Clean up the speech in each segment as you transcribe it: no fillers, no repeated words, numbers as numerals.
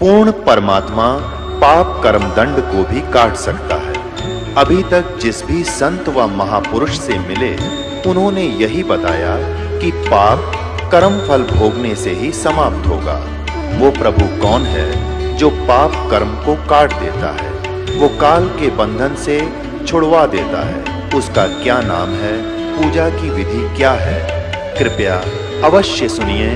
पूर्ण परमात्मा पाप कर्म दंड को भी काट सकता है। अभी तक जिस भी संत व महापुरुष से मिले, उन्होंने यही बताया कि पाप कर्म फल भोगने से ही समाप्त होगा। वो प्रभु कौन है जो पाप कर्म को काट देता है, वो काल के बंधन से छुड़वा देता है। उसका क्या नाम है, पूजा की विधि क्या है? कृपया अवश्य सुनिए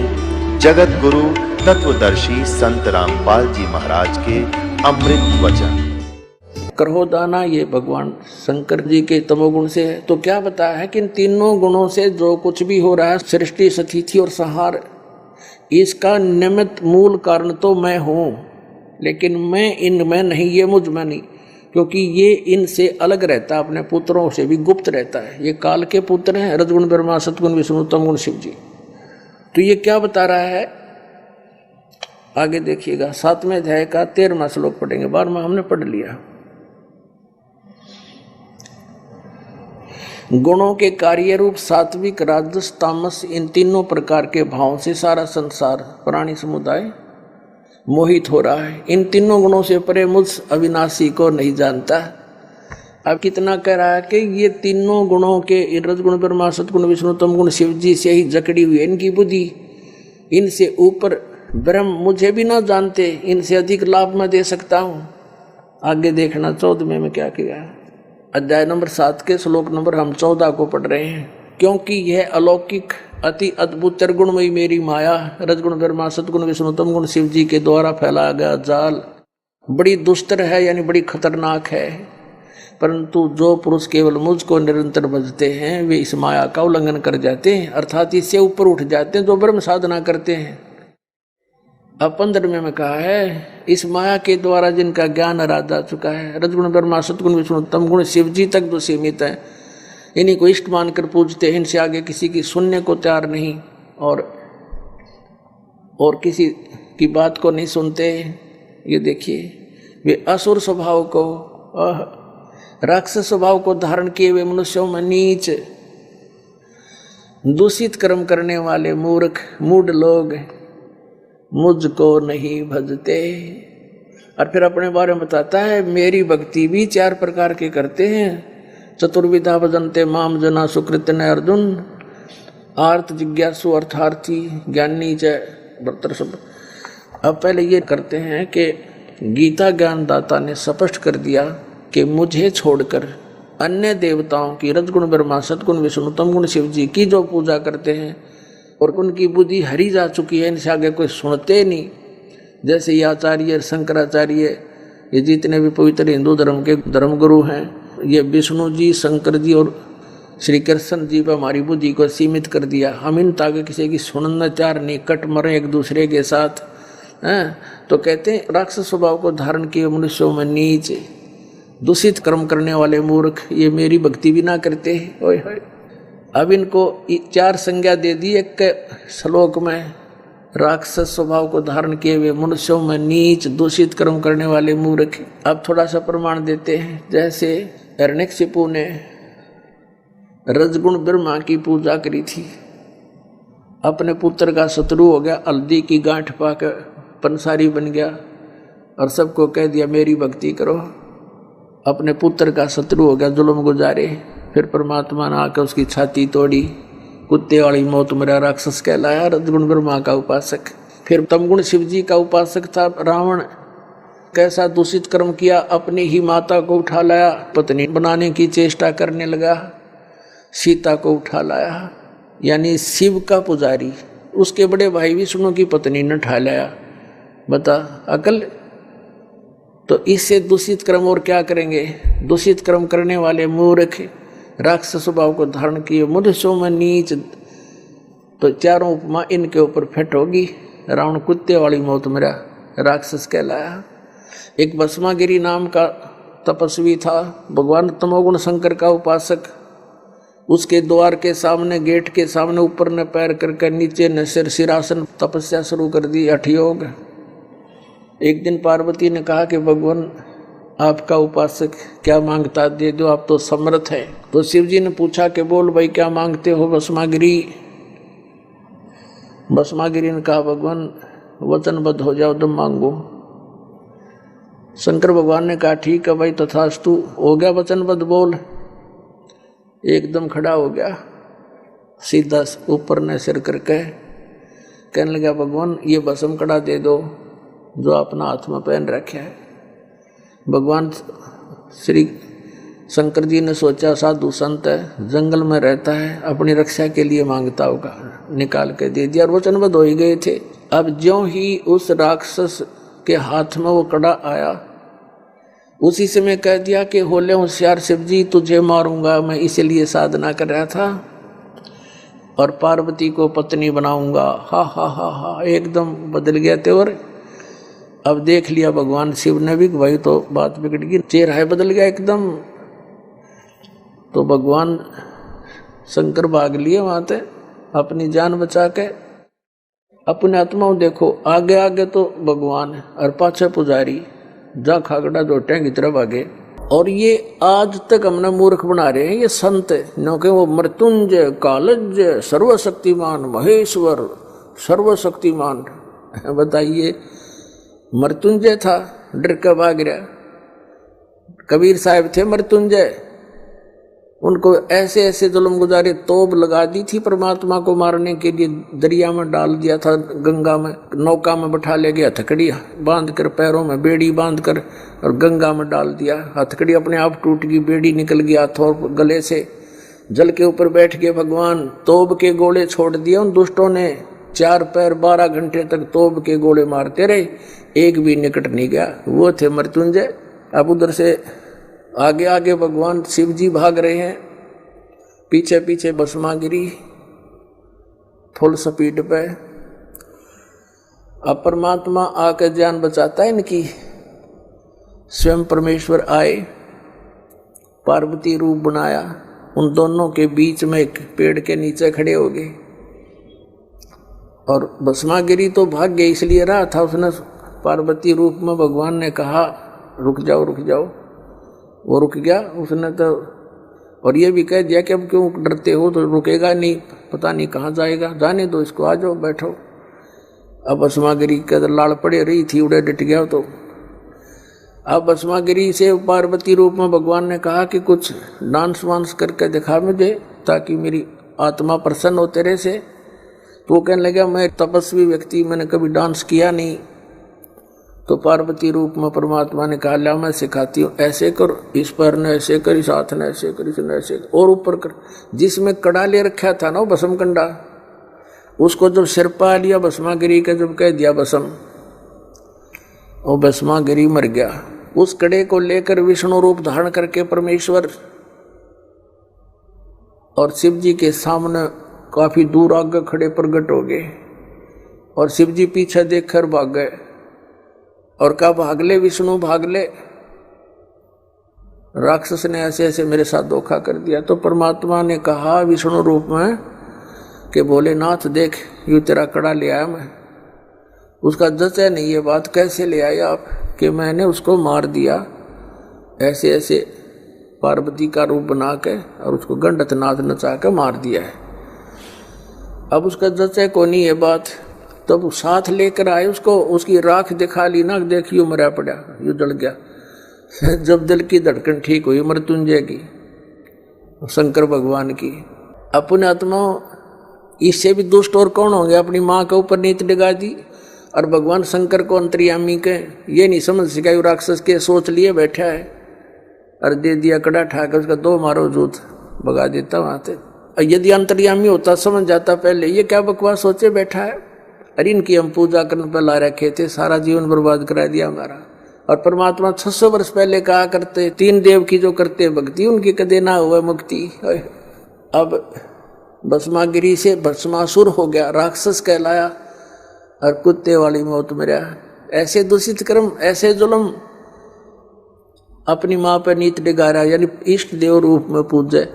जगत गुरु तत्वदर्शी संत रामपाल जी महाराज के अमृत वचन। करहो दाना, ये भगवान शंकर जी के तमोगुण से है। तो क्या बताया है कि इन तीनों गुणों से जो कुछ भी हो रहा है, सृष्टि स्थिति और संहार, इसका निमित्त मूल कारण तो मैं हूँ, लेकिन मैं इनमें नहीं, ये मुझ में नहीं, क्योंकि ये इनसे अलग रहता है, अपने पुत्रों से भी गुप्त रहता है। ये काल के पुत्र हैं, रजगुण ब्रह्मा सतगुण विष्णु तमगुण शिव जी। तो ये क्या बता रहा है, आगे देखिएगा। 7वें अध्याय का 13वां श्लोक पढ़ेंगे, 12वां हमने पढ़ लिया। गुणों के कार्य रूप सात्विक राजस तामस, इन तीनों प्रकार के भावों से सारा संसार प्राणी समुदाय मोहित हो रहा है। इन तीनों गुणों से परे मुझ अविनाशी को नहीं जानता। अब कितना कह रहा है कि ये तीनों गुणों के रजगुण ब्रह्मा सतगुण विष्णु तमगुण शिव जी से ही जकड़ी हुई है इनकी बुद्धि। इनसे ऊपर ब्रह्म मुझे भी ना जानते, इनसे अधिक लाभ मैं दे सकता हूँ। आगे देखना 14वें में क्या किया। अध्याय नंबर 7 के श्लोक नंबर हम 14 को पढ़ रहे हैं। क्योंकि यह अलौकिक अति अद्भुत त्रिगुणमयी मेरी माया, रजगुण ब्रह्मा सतगुण विष्णु तमगुण शिव जी के द्वारा फैलाया गया जाल बड़ी दुस्तर है, यानी बड़ी खतरनाक है। परंतु जो पुरुष केवल मुझको निरंतर भजते हैं, वे इस माया का उल्लंघन कर जाते हैं, अर्थात इससे ऊपर उठ जाते हैं, जो ब्रह्म साधना करते हैं। अब 15वें में कहा है, इस माया के द्वारा जिनका ज्ञान आराध आ चुका है, रजगुण ब्रह्मा सतगुण विष्णु तमगुण शिव जी तक जो सीमित है, इन्हीं को इष्ट मानकर पूजते हैं, इनसे आगे किसी की सुनने को तैयार नहीं और किसी की बात को नहीं सुनते। ये देखिए, वे असुर स्वभाव को, राक्षस स्वभाव को धारण किए हुए मनुष्यों में नीच दूषित कर्म करने वाले मूर्ख मूढ़ लोग मुझको नहीं भजते। और फिर अपने बारे में बताता है, मेरी भक्ति भी 4 प्रकार के करते हैं। चतुर्विधा भजन्ते माम जना सुकृत न अर्जुन, आर्त जिज्ञासु अर्थार्थी ज्ञानी च भर्तर सब। अब पहले ये करते हैं कि गीता ज्ञानदाता ने स्पष्ट कर दिया कि मुझे छोड़कर अन्य देवताओं की, रजगुण ब्रह्मा सतगुण विष्णु तमगुण शिव जी की जो पूजा करते हैं और उनकी बुद्धि हरी जा चुकी है, इनसे आगे कोई सुनते नहीं। जैसे ये आचार्य शंकराचार्य, ये जितने भी पवित्र हिंदू धर्म के धर्मगुरु हैं, ये विष्णु जी शंकर जी और श्री कृष्ण जी पर हमारी बुद्धि को सीमित कर दिया। हम इन तागे किसी की सुनना चार नहीं, कट मरे एक दूसरे के साथ हैं। तो कहते हैं राक्षस स्वभाव को धारण किए मनुष्यों में नीच दूषित कर्म करने वाले मूर्ख, ये मेरी भक्ति भी ना करते। ओए होए, अब इनको 4 संज्ञा दे दी एक श्लोक में। राक्षस स्वभाव को धारण किए हुए मनुष्यों में नीच दूषित कर्म करने वाले मूर्ख। अब थोड़ा सा प्रमाण देते हैं। जैसे हिरण्यकशिपु ने रजगुण ब्रह्मा की पूजा करी थी, अपने पुत्र का शत्रु हो गया, हल्दी की गांठ पाकर पंसारी बन गया और सबको कह दिया मेरी भक्ति करो। अपने पुत्र का शत्रु हो गया, जुल्म गुजारे। फिर परमात्मा ने आकर उसकी छाती तोड़ी, कुत्ते वाली मौत मरा, राक्षस कहलाया रजगुण ब्रह्मा का उपासक। फिर तमगुण शिव जी का उपासक था रावण, कैसा दूषित कर्म किया, अपनी ही माता को उठा लाया, पत्नी बनाने की चेष्टा करने लगा, सीता को उठा लाया, यानी शिव का पुजारी। उसके बड़े भाई विष्णु की पत्नी ने उठा लाया। बता अकल। तो इससे दूषित कर्म और क्या करेंगे। दूषित कर्म करने वाले मूर्ख राक्षस स्वभाव को धारण किए मनुष्यों में नीच। तो चारों उपमा इनके ऊपर फिट होगी। रावण कुत्ते वाली मौत मरा, राक्षस कहलाया। एक भस्मागिरी नाम का तपस्वी था, भगवान तमोगुण शंकर का उपासक। उसके द्वार के सामने, गेट के सामने ऊपर ने पैर करके नीचे ने सिरासन तपस्या शुरू कर दी, हठयोग। एक दिन पार्वती ने कहा कि भगवान आपका उपासक क्या मांगता दे दो, आप तो समर्थ है। तो शिव जी ने पूछा कि बोल भाई क्या मांगते हो भस्मागिरी। भस्मागिरी ने कहा भगवान वचनबद्ध हो जाओ तो मांगो। शंकर भगवान ने कहा ठीक है भाई तथास्तु, हो गया वचनबद्ध बोल। एकदम खड़ा हो गया, सीधा ऊपर ने सिर करके कहने लगा भगवान ये भस्म कड़ा दे दो जो अपना हाथ में पहन रखे है। भगवान श्री शंकर जी ने सोचा साधु संत है, जंगल में रहता है, अपनी रक्षा के लिए मांगता होगा, निकाल के दे दिया और वचनबद्ध हो ही गए थे। अब ज्यों ही उस राक्षस के हाथ में वो कड़ा आया, उसी से मैं कह दिया कि होले होशियार शिव जी तुझे मारूंगा, मैं इसलिए साधना कर रहा था और पार्वती को पत्नी बनाऊंगा। हा हा हा हा, एकदम बदल गया तेवर। अब देख लिया भगवान शिव ने भी भाई तो बात बिगड़ गई, चेहरा बदल गया एकदम। तो भगवान शंकर भाग लिए वहां से अपनी जान बचा के। अपने आत्माओं देखो, आगे आगे तो भगवान है और पाछे पुजारी, जा खागड़ा जोटे की तरफ आगे। और ये आज तक हमने मूर्ख बना रहे हैं ये संत, क्योंकि वो मृत्युंजय कालज्य सर्वशक्तिमान महेश्वर सर्वशक्तिमान। बताइए, मृत्युंजय था डर के भाग रहा, कबीर साहब थे मृत्युंजय, उनको ऐसे ऐसे जुल्म गुजारे, तोब लगा दी थी परमात्मा को मारने के लिए, दरिया में डाल दिया था, गंगा में नौका में बैठा ले गया, हथकड़ी बांध कर पैरों में बेड़ी बांध कर और गंगा में डाल दिया। हथकड़ी अपने आप टूट गई, बेड़ी निकल गई हाथों गले से, जल के ऊपर बैठ के भगवान तोब के गोले छोड़ दिए उन दुष्टों ने। 4 पैर 12 घंटे तक तोब के गोले मारते रहे, एक भी निकट नहीं गया। वो थे मृत्युंजय। अब उधर से आगे आगे भगवान शिव जी भाग रहे हैं, पीछे पीछे भस्मागिरी फुल स्पीड पे। अब परमात्मा आकर जान बचाता है इनकी। स्वयं परमेश्वर आए, पार्वती रूप बनाया, उन दोनों के बीच में एक पेड़ के नीचे खड़े हो गए। और भस्मागिरी तो भाग गई, इसलिए रहा था, उसने पार्वती रूप में भगवान ने कहा रुक जाओ रुक जाओ, वो रुक गया। उसने तो और ये भी कह दिया कि अब क्यों डरते हो, तो रुकेगा नहीं, पता नहीं कहाँ जाएगा, जाने दो इसको, आ जाओ बैठो। अब भस्मागिरी के लाड़ पड़े रही थी, उड़े डट गया। तो अब भस्मागिरी से पार्वती रूप में भगवान ने कहा कि कुछ डांस वांस करके दिखा मुझे, ताकि मेरी आत्मा प्रसन्न हो तेरे से। तो वो कहने लगा मैं तपस्वी व्यक्ति, मैंने कभी डांस किया नहीं। तो पार्वती रूप में परमात्मा ने कहा ला मैं सिखाती हूँ, ऐसे कर, इस पैर ने ऐसे कर, इस हाथ ने ऐसे कर, इसने ऐसे कर, और ऊपर कर। जिसमें कड़ा ले रखा था ना वो भस्म कंडा, उसको जब सिर पा लिया भस्मागिरी का, जब कह दिया भस्म, वो भस्मागिरी मर गया। उस कड़े को लेकर विष्णु रूप धारण करके परमेश्वर और शिव जी के सामने काफी दूर आगे खड़े प्रकट हो गए। और शिव जी पीछे देखकर भाग गए और कहा भागले विष्णु भागले, राक्षस ने ऐसे ऐसे मेरे साथ धोखा कर दिया। तो परमात्मा ने कहा विष्णु रूप में कि भोलेनाथ देख यू तेरा कड़ा ले आया मैं। उसका जचा नहीं ये बात, कैसे ले आए आप, कि मैंने उसको मार दिया ऐसे ऐसे पार्वती का रूप बना के, और उसको गंडत नाद नचा के मार दिया है। अब उसका जचा को नहीं ये बात, तब साथ लेकर आए उसको, उसकी राख दिखा ली ना, देखियो मरा पड़ा, यू जल गया। जब दिल की धड़कन ठीक हुई मृत्युंजय की, शंकर भगवान की, अपने आत्मा इससे भी दुष्ट और कौन होंगे, अपनी माँ के ऊपर नीत डिगा दी। और भगवान शंकर को अंतर्यामी के ये नहीं समझ सका, यू राक्षस के सोच लिए बैठा है, और दे दिया कड़ा ठाकर उसका 2 मारो जूत भगा देता वहां से। यदि अंतर्यामी होता समझ जाता पहले ये क्या बकवास सोचे बैठा है, अरे इनकी हम पूजा करने पर ला रखे थे, सारा जीवन बर्बाद करा दिया हमारा। और परमात्मा 600 वर्ष पहले कहा करते 3 देव की जो करते भक्ति उनकी कदे ना हुआ मुक्ति। अब भस्मागिरी से भस्मासुर हो गया, राक्षस कहलाया, और कुत्ते वाली मौत मरा। ऐसे दूषित कर्म, ऐसे जुल्म, अपनी माँ पर नीत डिगा रहा, यानी इष्ट देव रूप में पूजे,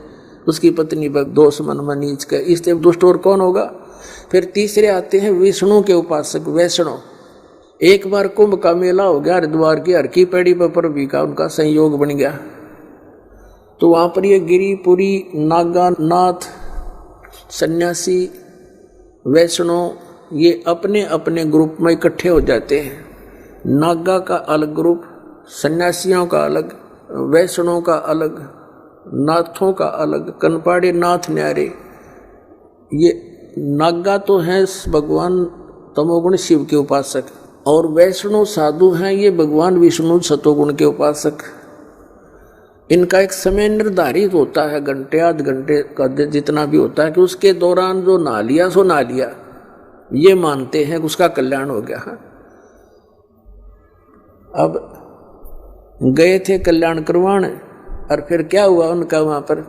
उसकी पत्नी पर दोष मन में नीच के, इससे दुष्ट और कौन होगा। फिर तीसरे आते हैं विष्णु के उपासक वैष्णव। एक बार कुंभ का मेला हो गया हरिद्वार की, हर की पेड़ी पर भी का उनका संयोग बन गया। तो वहां पर ये गिरिपुरी, नागा, नाथ, सन्यासी, वैष्णव, ये अपने अपने ग्रुप में इकट्ठे हो जाते हैं। नागा का अलग ग्रुप, सन्यासियों का अलग, वैष्णवों का अलग, नाथों का अलग, कनपाड़े नाथ न्यारे। ये नागा तो हैं भगवान तमोगुण शिव के उपासक, और वैष्णव साधु हैं ये भगवान विष्णु सतोगुण के उपासक। इनका एक समय निर्धारित होता है, घंटे आध घंटे का जितना भी होता है, कि उसके दौरान जो नहा लिया सो नहा लिया, ये मानते हैं कि उसका कल्याण हो गया। अब गए थे कल्याण करवाने, और फिर क्या हुआ उनका वहां पर,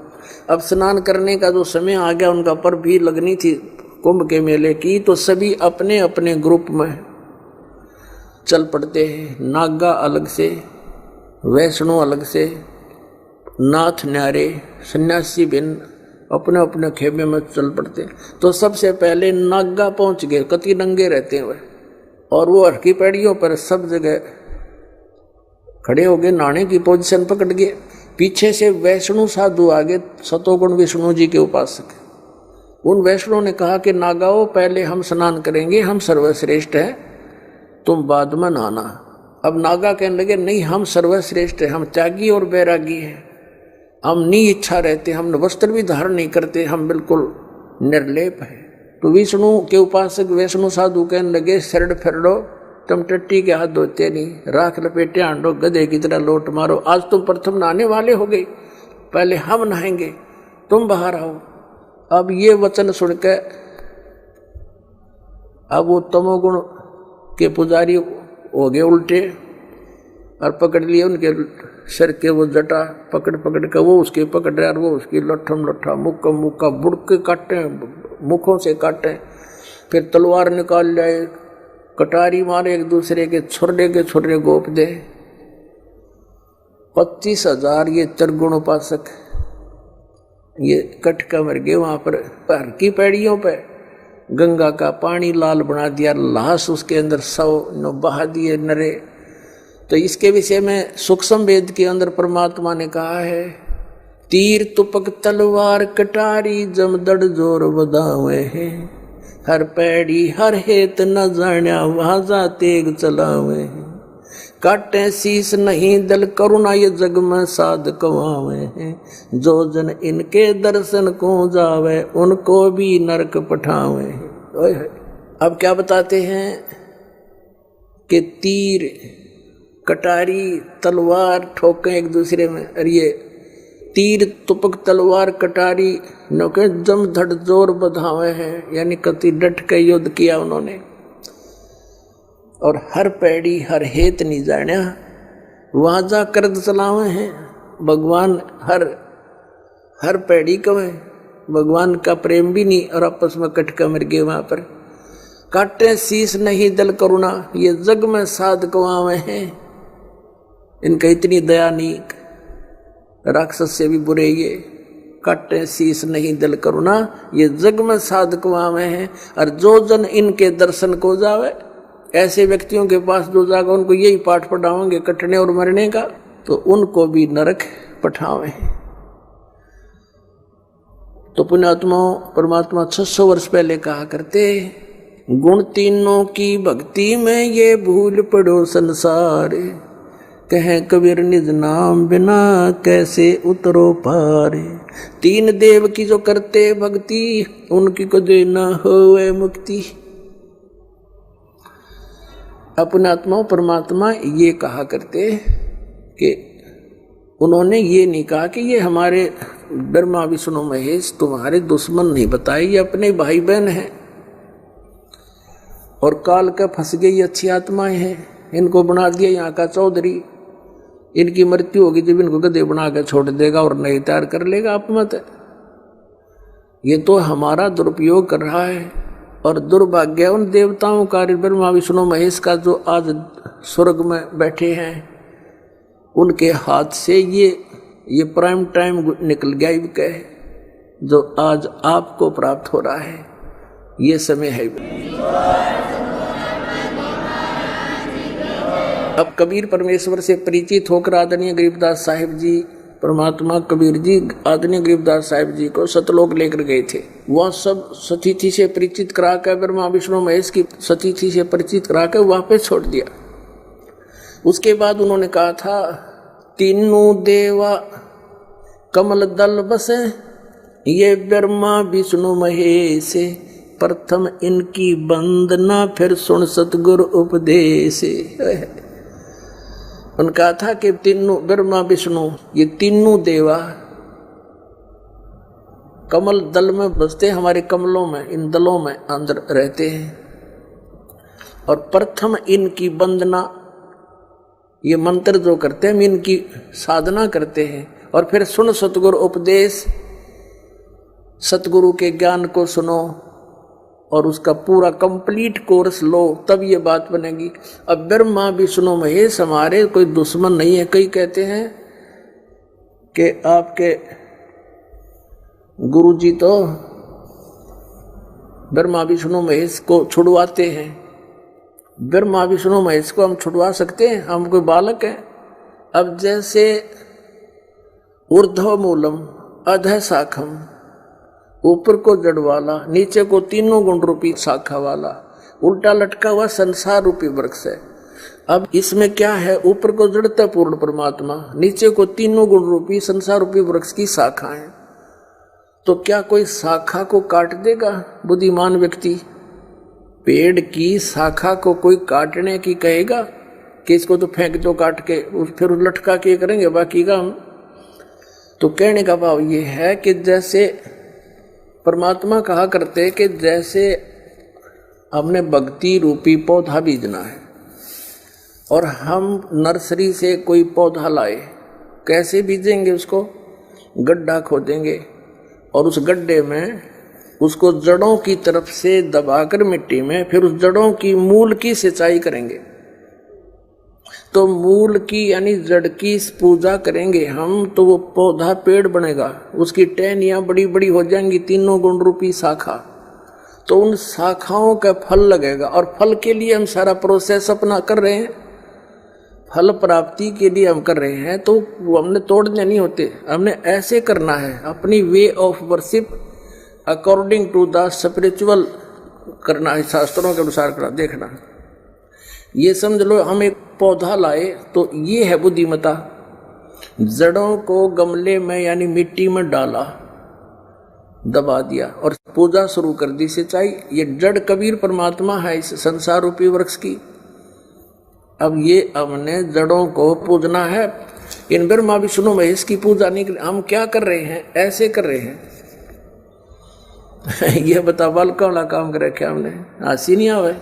अब स्नान करने का जो समय आ गया, उनका पर भी लगनी थी कुंभ के मेले की, तो सभी अपने अपने ग्रुप में चल पड़ते हैं। नागा अलग से, वैष्णव अलग से, नाथ न्यारे, सन्यासी भिन्न अपने अपने खेमे में चल पड़ते। तो सबसे पहले नागा पहुंच गए, कति नंगे रहते हुए, और वो हरकी पैड़ियों पर सब जगह खड़े हो गए, नहाने की पोजीशन पकड़ गए। पीछे से वैष्णु साधु आगे, सतोगुण विष्णु जी के उपासक। उन वैष्णव ने कहा कि नागाओं, पहले हम स्नान करेंगे, हम सर्वश्रेष्ठ हैं, तुम बाद में नहाना। अब नागा कहने लगे नहीं, हम सर्वश्रेष्ठ हैं, हम त्यागी और बैरागी हैं, हम नहीं इच्छा रहते, हम वस्त्र भी धारण नहीं करते, हम बिल्कुल निर्लेप है। तो विष्णु के उपासक वैष्णु साधु कहने लगे, शरण फेरो, तुम टट्टी के हाथ धोते नहीं, राख लपेटे आंडो, गधे की तरह लोट मारो, आज तुम प्रथम नहाने वाले हो गए, पहले हम नहाएंगे, तुम बाहर आओ। अब ये वचन सुनकर अब वो तमोगुण के पुजारी हो गए उल्टे, और पकड़ लिए उनके सर के वो जटा, पकड़ पकड़ कर वो उसके पकड़ रहे, और वो उसकी लट्ठम लट्ठा, मुक्का मुक्का बुड़क के काटे, मुखों से काटे, फिर तलवार निकाल जाए, कटारी मारे, एक दूसरे के छुर्रे गोप दे। 25,000 ये त्रिगुण उपासक ये कट कर मर गए वहां पर। हर की पैड़ियों पे गंगा का पानी लाल बना दिया, लाश उसके अंदर 100 बहा दिए नरे। तो इसके विषय में सूक्ष्म वेद के अंदर परमात्मा ने कहा है, तीर तुपक तलवार कटारी जमदड़ जोर बदावे है, हर पैड़ी हर हेत न जाण्या वहां जा तेग चलावे, काटे शीस नहीं दल करुणा ये जग में साध कवावे हैं, जो जन इनके दर्शन को जावे उनको भी नरक पठावे। अब क्या बताते हैं कि तीर कटारी तलवार ठोके एक दूसरे में, और ये तीर तुपक तलवार कटारी नौके जम धड़ जोर बधावे हैं, यानी कति डट के युद्ध किया उन्होंने। और हर पैड़ी हर हेत नहीं जाण्या वहां जा कर चलावे हैं। भगवान हर पैड़ी कवे, भगवान का प्रेम भी नहीं, और आपस में कटका मर गए वहां पर। काटे शीस नहीं दल करुणा ये जग में साध कवावे हैं, इनका इतनी दया नहीं, राक्षस से भी बुरे ये। काटे शीस नहीं दल करुणा ये जग में साध कवावे हैं, और जो जन इनके दर्शन को जावे, ऐसे व्यक्तियों के पास जो जागा उनको यही पाठ पढ़ाओगे कटने और मरने का, तो उनको भी नरक पठावे। तो पुण्यात्माओं, परमात्मा 600 वर्ष पहले कहा करते, गुण तीनों की भक्ति में ये भूल पड़ो संसार, कहे कबीर निज नाम बिना कैसे उतरो पार, तीन देव की जो करते भक्ति उनकी को देना होवे मुक्ति। अपने आत्मा परमात्मा ये कहा करते कि उन्होंने ये नहीं कहा कि ये हमारे ब्रह्मा विष्णु महेश तुम्हारे दुश्मन नहीं बताए, ये अपने भाई बहन हैं और काल का फंस गई अच्छी आत्माएं हैं, इनको बना दिया यहाँ का चौधरी, इनकी मृत्यु होगी जब इनको गधे बना के छोड़ देगा और नए तैयार कर लेगा। आप मत, ये तो हमारा दुरुपयोग कर रहा है। और दुर्भाग्य उन देवताओं का, ब्रह्मा विष्णु महेश का, जो आज स्वर्ग में बैठे हैं, उनके हाथ से ये प्राइम टाइम निकल गया इनका, जो आज आपको प्राप्त हो रहा है, ये समय है। अब कबीर परमेश्वर से परिचित होकर आदरणीय गरीबदास साहिब जी, परमात्मा कबीर जी आदरणीय गरीबदास साहिब जी को सतलोक लेकर गए थे। वह सब सतीथि से परिचित कराकर, ब्रह्मा विष्णु महेश की सतीथि से परिचित कराकर वापस छोड़ दिया। उसके बाद उन्होंने कहा था तीनों देवा कमल दल बसे, ये ब्रह्मा विष्णु महेश, प्रथम इनकी वंदना फिर सुन सतगुरु उपदेश। उन्होंने कहा था कि तीनों ब्रह्मा विष्णु ये तीनों देवा कमल दल में बसते, हमारे कमलों में, इन दलों में अंदर रहते हैं, और प्रथम इनकी वंदना, ये मंत्र जो करते हैं हम इनकी साधना करते हैं, और फिर सुन सतगुरु उपदेश, सतगुरु के ज्ञान को सुनो और उसका पूरा कंप्लीट कोर्स लो, तब ये बात बनेगी। अब ब्रह्मा विष्णु महेश हमारे कोई दुश्मन नहीं है। कई कहते हैं कि आपके गुरुजी तो ब्रह्मा विष्णु महेश को छुड़वाते हैं। ब्रह्मा विष्णु महेश को हम छुड़वा सकते हैं? हम कोई बालक हैं? अब जैसे ऊर्ध्व मूलम अधः शाखम, ऊपर को जड़ वाला, नीचे को तीनों गुण रूपी शाखा वाला, उल्टा लटका हुआ संसार रूपी वृक्ष है। अब इसमें क्या है? ऊपर को जड़ता पूर्ण परमात्मा, नीचे को तीनों गुण रूपी संसार रूपी वृक्ष की शाखा है। तो क्या कोई शाखा को काट देगा बुद्धिमान व्यक्ति? पेड़ की शाखा को कोई काटने की कहेगा कि इसको तो फेंक दो काट के, फिर लटका के करेंगे बाकी का हम? तो कहने का भाव ये है कि जैसे परमात्मा कहा करते कि जैसे हमने भक्ति रूपी पौधा बीजना है और हम नर्सरी से कोई पौधा लाए, कैसे बीजेंगे? उसको गड्ढा खोदेंगे और उस गड्ढे में उसको जड़ों की तरफ से दबाकर मिट्टी में, फिर उस जड़ों की मूल की सिंचाई करेंगे। तो मूल की यानी जड़ की पूजा करेंगे हम, तो वो पौधा पेड़ बनेगा, उसकी टहनियाँ बड़ी बड़ी हो जाएंगी, तीनों गुण रूपी शाखा। तो उन शाखाओं का फल लगेगा, और फल के लिए हम सारा प्रोसेस अपना कर रहे हैं, फल प्राप्ति के लिए हम कर रहे हैं। तो वो हमने तोड़ने नहीं होते, हमने ऐसे करना है, अपनी way of worship according to the spiritual करना है, शास्त्रों के अनुसार करना। देखना, ये समझ लो हम एक पौधा लाए तो ये है बुद्धिमता। जड़ों को गमले में यानी मिट्टी में डाला, दबा दिया और पूजा शुरू कर दी, सिंचाई। ये जड़ कबीर परमात्मा है इस संसार रूपी वृक्ष की। अब ये हमने जड़ों को पूजना है, इन ब्रह्मा विष्णु महेश की पूजा नहीं कर। हम क्या कर रहे हैं? ऐसे कर रहे हैं। ये बता बालका वाला काम कर रखे हमने, हंसी नहीं आवे।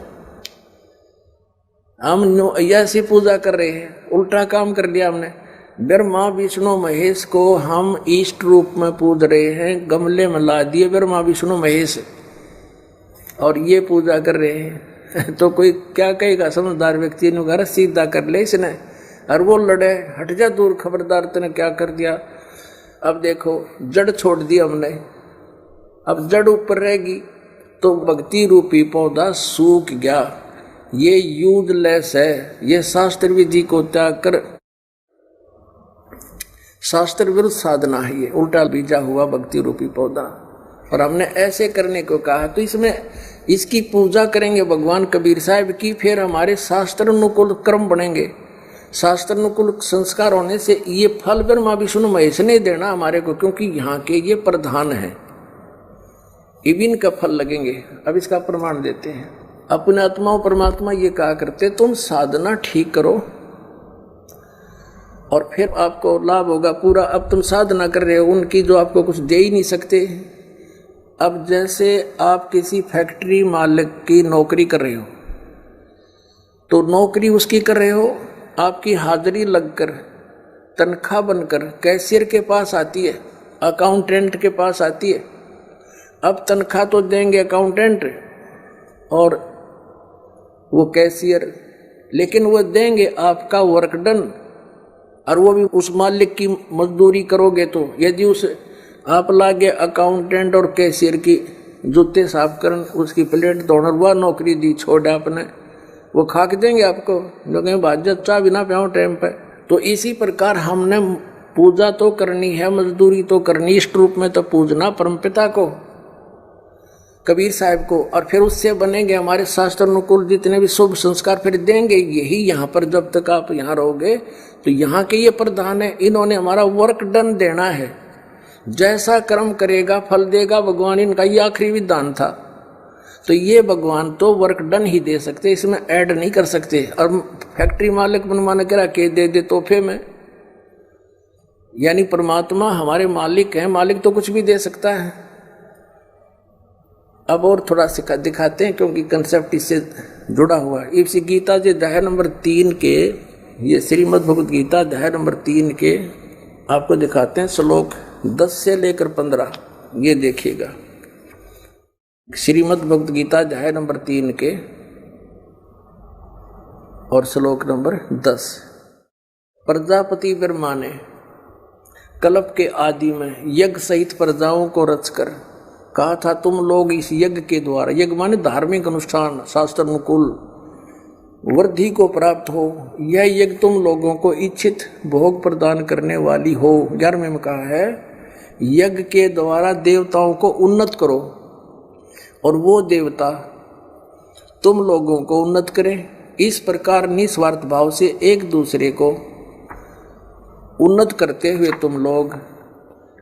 हम ऐसी पूजा कर रहे हैं, उल्टा काम कर लिया हमने। ब्रह्मा विष्णु महेश को हम इष्ट रूप में पूज रहे हैं, गमले में ला दिए ब्रह्मा विष्णु महेश और ये पूजा कर रहे हैं। तो कोई क्या कहेगा? समझदार व्यक्ति ने घर सीधा कर ले इसने, और वो लड़े, हट जा दूर, खबरदार तूने क्या कर दिया। अब देखो जड़ छोड़ दी हमने, अब जड़ ऊपर रहेगी तो भक्ति रूपी पौधा सूख गया। ये यूजलेस है, ये शास्त्र विधि को त्याग कर शास्त्र विरुद्ध साधना है, ये उल्टा बीजा हुआ भक्ति रूपी पौधा। और हमने ऐसे करने को कहा, तो इसमें इसकी पूजा करेंगे भगवान कबीर साहब की, फिर हमारे शास्त्र अनुकूल कर्म बनेंगे। शास्त्र अनुकूल संस्कार होने से ये फल ब्रह्मा विष्णु महेश ने देना हमारे को, क्योंकि यहाँ के ये प्रधान है, इबिन का फल लगेंगे। अब इसका प्रमाण देते हैं। अपने आत्मा परमात्मा ये कहा करते, तुम साधना ठीक करो और फिर आपको लाभ होगा पूरा। अब तुम साधना कर रहे हो उनकी जो आपको कुछ दे ही नहीं सकते। अब जैसे आप किसी फैक्ट्री मालिक की नौकरी कर रहे हो, तो नौकरी उसकी कर रहे हो, आपकी हाजिरी लगकर तनख्वाह बनकर कैशियर के पास आती है, अकाउंटेंट के पास आती है। अब तनख्वाह तो देंगे अकाउंटेंट और वो कैशियर, लेकिन वो देंगे आपका वर्क डन, और वो भी उस मालिक की मजदूरी करोगे। तो यदि उस आप लागे अकाउंटेंट और कैशियर की जूते साफ करन, उसकी प्लेट धोना, वह नौकरी दी छोड़ आपने, वो खाक देंगे आपको, जो कहें भाजत चाह बिना प्याओ टाइम पे। तो इसी प्रकार हमने पूजा तो करनी है, मजदूरी तो करनी, इष्ट रूप में तो पूजना परमपिता को। कबीर साहब को, और फिर उससे बनेंगे हमारे शास्त्र अनुकूल जितने भी शुभ संस्कार फिर देंगे। यही यहाँ पर जब तक आप यहाँ रहोगे तो यहाँ के ये प्रधान है, इन्होंने हमारा वर्क डन देना है। जैसा कर्म करेगा फल देगा भगवान, इनका ये आखिरी विधान था। तो ये भगवान तो वर्क डन ही दे सकते, इसमें ऐड नहीं कर सकते। और फैक्ट्री मालिक मनमाना करा के दे तोहफे में, यानी परमात्मा हमारे मालिक हैं, मालिक तो कुछ भी दे सकता है। अब और थोड़ा सा दिखाते हैं क्योंकि कंसेप्ट इससे जुड़ा हुआ है। इसी गीता जी अध्याय नंबर 3 के, ये श्रीमद् भगवद गीता अध्याय नंबर 3 के आपको दिखाते हैं श्लोक 10 से लेकर 15। ये देखिएगा, श्रीमद् भगवद गीता अध्याय नंबर 3 के और श्लोक नंबर 10। प्रजापति ब्रह्मा ने कल्प के आदि में यज्ञ सहित प्रजाओं को रचकर कहा था, तुम लोग इस यज्ञ के द्वारा, यज्ञ माने धार्मिक अनुष्ठान, शास्त्र अनुकूल वृद्धि को प्राप्त हो। यह यज्ञ तुम लोगों को इच्छित भोग प्रदान करने वाली हो। 11वें में कहा है, यज्ञ के द्वारा देवताओं को उन्नत करो और वो देवता तुम लोगों को उन्नत करें। इस प्रकार निस्वार्थ भाव से एक दूसरे को उन्नत करते हुए तुम लोग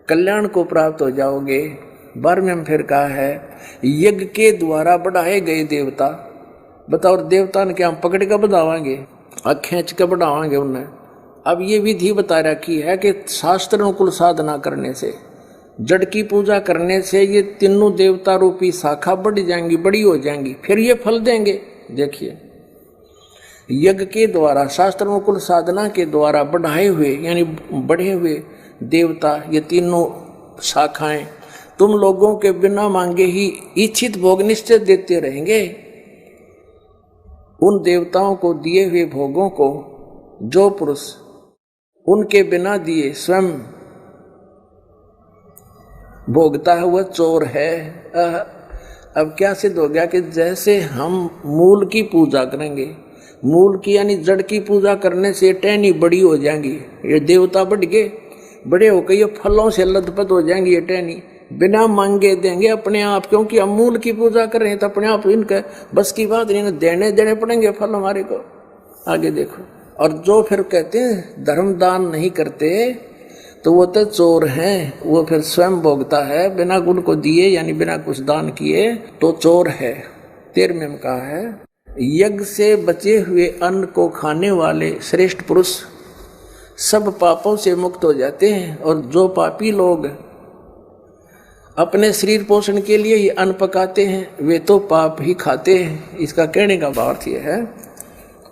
कल्याण को प्राप्त हो जाओगे। 12वें में फिर कहा है, यज्ञ के द्वारा बढ़ाए गए देवता, बताओ देवता ने क्या हम पकड़ कर बढ़ावांगे, खींच कर बढ़ावांगे उन्हें। अब ये विधि बता रखी है कि शास्त्र अनुकूल साधना करने से, जड़ की पूजा करने से ये तीनों देवता रूपी शाखा बढ़ जाएंगी, बड़ी हो जाएंगी, फिर ये फल देंगे। देखिए, यज्ञ के द्वारा, शास्त्र अनुकूल साधना के द्वारा बढ़ाए हुए यानी बढ़े हुए देवता, ये तीनों शाखाएं तुम लोगों के बिना मांगे ही इच्छित भोग निश्चित देते रहेंगे। उन देवताओं को दिए हुए भोगों को जो पुरुष उनके बिना दिए स्वयं भोगता है वह चोर है। अब क्या सिद्ध हो गया कि जैसे हम मूल की पूजा करेंगे, मूल की यानी जड़ की पूजा करने से टहनी बड़ी हो जाएंगी, ये देवता बढ़ गए, बड़े होकर ये फलों से लथपथ हो जाएंगी, ये टहनी बिना मांगे देंगे अपने आप, क्योंकि हम मूल की पूजा कर रहे हैं तो अपने आप इनका बस की बात नहीं, देने पड़ेंगे फल हमारे को। आगे देखो, और जो फिर कहते हैं धर्म दान नहीं करते तो वो तो चोर हैं, वो फिर स्वयं भोगता है बिना गुण को दिए यानी बिना कुछ दान किए तो चोर है। 13वें में कहा है, यज्ञ से बचे हुए अन्न को खाने वाले श्रेष्ठ पुरुष सब पापों से मुक्त हो जाते हैं, और जो पापी लोग अपने शरीर पोषण के लिए ही अन्न पकाते हैं वे तो पाप ही खाते हैं। इसका कहने का भाव अर्थ यह है,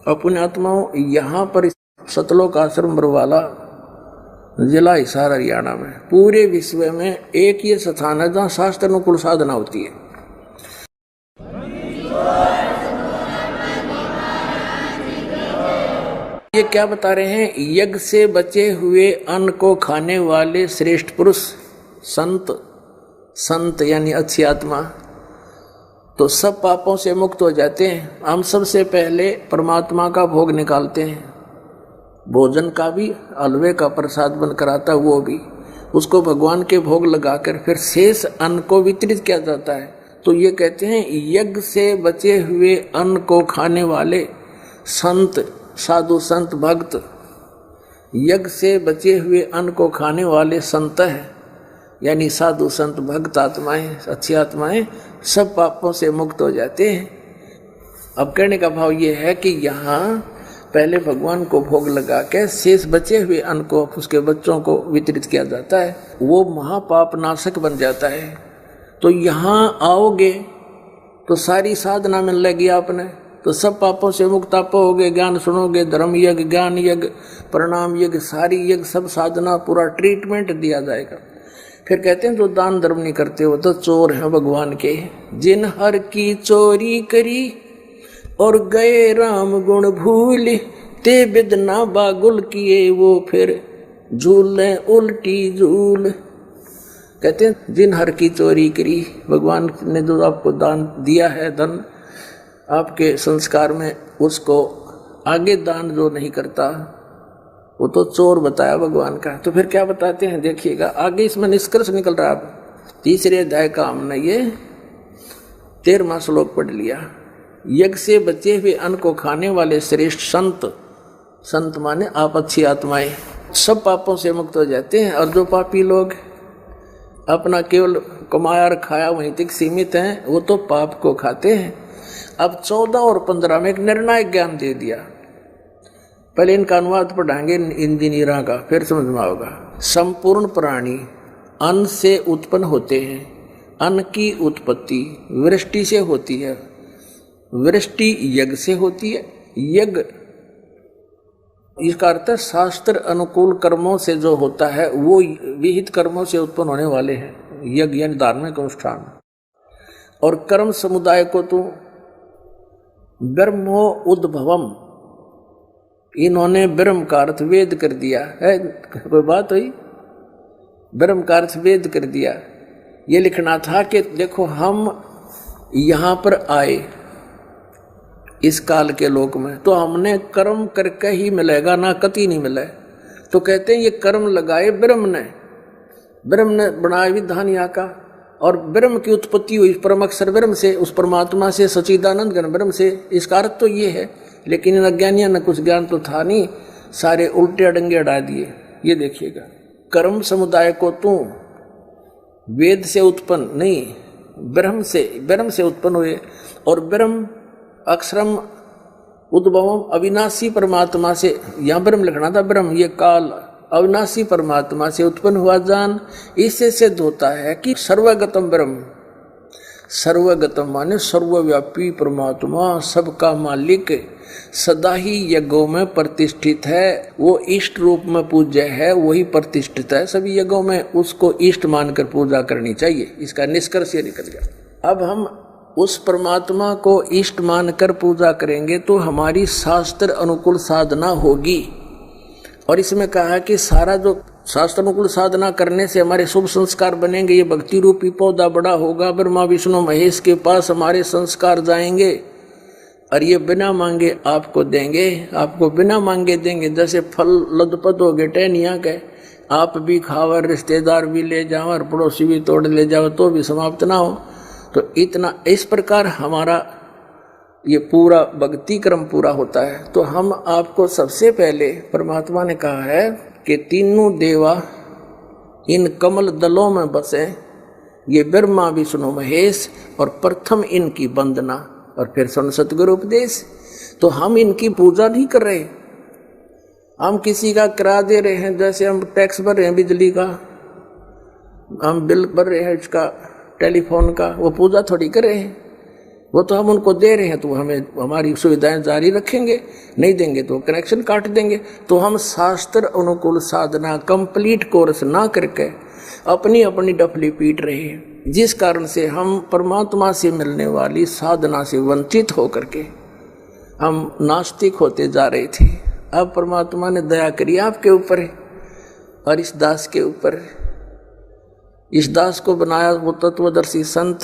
अपने आत्माओं, यहाँ पर सतलोक आश्रम बरवाला जिला हिसार हरियाणा में पूरे विश्व में एक ये स्थान है जहाँ शास्त्र अनुकूल साधना होती है। ये क्या बता रहे हैं, यज्ञ से बचे हुए अन्न को खाने वाले श्रेष्ठ पुरुष संत यानी अच्छी आत्मा तो सब पापों से मुक्त हो जाते हैं। हम सबसे पहले परमात्मा का भोग निकालते हैं, भोजन का भी, हलवे का प्रसाद बन कराता वो भी, उसको भगवान के भोग लगाकर फिर शेष अन्न को वितरित किया जाता है। तो ये कहते हैं यज्ञ से बचे हुए अन्न को खाने वाले संत, साधु संत भक्त, यज्ञ से बचे हुए अन्न को खाने वाले संत है यानी साधु संत भक्त आत्माएं, अच्छी आत्माएं सब पापों से मुक्त हो जाते हैं। अब कहने का भाव ये है कि यहाँ पहले भगवान को भोग लगा के शेष बचे हुए अन्न को उसके बच्चों को वितरित किया जाता है, वो महापाप नाशक बन जाता है। तो यहाँ आओगे तो सारी साधना मिल लगेगी आपने, तो सब पापों से मुक्त आप होगे। ज्ञान सुनोगे, धर्म यज्ञ, ज्ञान यज्ञ, प्रणाम यज्ञ, सारी यज्ञ, सब साधना, पूरा ट्रीटमेंट दिया जाएगा। फिर कहते हैं जो दान धर्म नहीं करते हो तो चोर हैं भगवान के। जिन हर की चोरी करी और गए राम गुण भूल, ते बिदना बागुल किए वो फिर झूले उल्टी झूल। कहते हैं जिन हर की चोरी करी, भगवान ने जो आपको दान दिया है, धन आपके संस्कार में, उसको आगे दान जो नहीं करता वो तो चोर बताया भगवान का। तो फिर क्या बताते हैं देखिएगा, आगे इसमें निष्कर्ष निकल रहा है। 3रे अध्याय का हमने ये 13वां श्लोक पढ़ लिया। यज्ञ से बचे हुए अन्न को खाने वाले श्रेष्ठ संत, संत माने आप अच्छी आत्माएं, सब पापों से मुक्त हो जाते हैं। और जो पापी लोग अपना केवल कमाया और खाया वहीं तक सीमित हैं, वो तो पाप को खाते हैं। अब 14 और 15 में एक निर्णायक ज्ञान दे दिया। पहले इनका अनुवाद पढ़ाएंगे इंजीनियरों का, फिर समझ में आएगा। संपूर्ण प्राणी अन्न से उत्पन्न होते हैं। अन्न की उत्पत्ति वृष्टि से होती है, वृष्टि यज्ञ से होती है। यज्ञ इसका अर्थ है शास्त्र अनुकूल कर्मों से जो होता है वो विहित कर्मों से उत्पन्न होने वाले हैं, यज्ञ यानी धार्मिक अनुष्ठान। और कर्म समुदाय को तो ब्रह्मो उद्भवम, इन्होंने ब्रह्म का अर्थ वेद कर दिया है। कोई बात हुई? ब्रह्म का अर्थ वेद कर दिया। ये लिखना था कि देखो हम यहाँ पर आए इस काल के लोक में, तो हमने कर्म करके ही मिलेगा, ना कति नहीं मिले। तो कहते हैं ये कर्म लगाए ब्रह्म ने बनाया विधान यहाँ का, और ब्रह्म की उत्पत्ति हुई परम अक्षर ब्रह्म से, उस परमात्मा से, सच्चिदानंद घन ब्रह्म से। इसका अर्थ तो ये है, लेकिन इन अज्ञानियों ने कुछ ज्ञान तो था नहीं, सारे उल्टे अडंगे अड़ा दिए। ये देखिएगा, कर्म समुदाय को तू वेद से उत्पन्न नहीं, ब्रह्म से उत्पन्न हुए। और ब्रह्म अक्षरम उद्भवम अविनाशी परमात्मा से, यहाँ ब्रह्म लिखना था, ब्रह्म ये काल अविनाशी परमात्मा से उत्पन्न हुआ जान। इससे सिद्ध होता है कि सर्वगतम ब्रह्म, सर्वगतम माने सर्वव्यापी परमात्मा, सबका मालिक, सदा ही यज्ञों में प्रतिष्ठित है। वो इष्ट रूप में पूज्य है, वही प्रतिष्ठित है सभी यज्ञों में, उसको इष्ट मानकर पूजा करनी चाहिए। इसका निष्कर्ष ये निकल गया। अब हम उस परमात्मा को इष्ट मानकर पूजा करेंगे तो हमारी शास्त्र अनुकूल साधना होगी। और इसमें कहा है कि सारा जो शास्त्र अनुकूल साधना करने से हमारे शुभ संस्कार बनेंगे। ये भक्ति रूपी पौधा बड़ा होगा, ब्रह्मा विष्णु महेश के पास हमारे संस्कार जाएंगे, और ये बिना मांगे आपको देंगे, आपको बिना मांगे देंगे। जैसे फल लदपत हो गए टहनिया के, आप भी खाओ, रिश्तेदार भी ले जाओ, और पड़ोसी भी तोड़ ले जाओ, तो भी समाप्त ना हो। तो इतना इस प्रकार हमारा ये पूरा भक्ति क्रम पूरा होता है। तो हम आपको सबसे पहले परमात्मा ने कहा है कि तीनों देवा इन कमल दलों में बसे, ये ब्रह्मा विष्णु महेश, और प्रथम इनकी वंदना, और फिर सतगुरु उपदेश। तो हम इनकी पूजा नहीं कर रहे, हम किसी का किराया दे रहे हैं। जैसे हम टैक्स भर रहे हैं बिजली का, हम बिल भर रहे हैं इसका, टेलीफोन का, वो पूजा थोड़ी कर रहे हैं, वो तो हम उनको दे रहे हैं। तो हमें हमारी सुविधाएं जारी रखेंगे, नहीं देंगे तो कनेक्शन काट देंगे। तो हम शास्त्र अनुकूल साधना कंप्लीट कोर्स ना करके अपनी अपनी डफली पीट रहे हैं, जिस कारण से हम परमात्मा से मिलने वाली साधना से वंचित होकर के हम नास्तिक होते जा रहे थे। अब परमात्मा ने दया करी आपके ऊपर और इस दास के ऊपर। इस दास को बनाया वो तत्वदर्शी संत,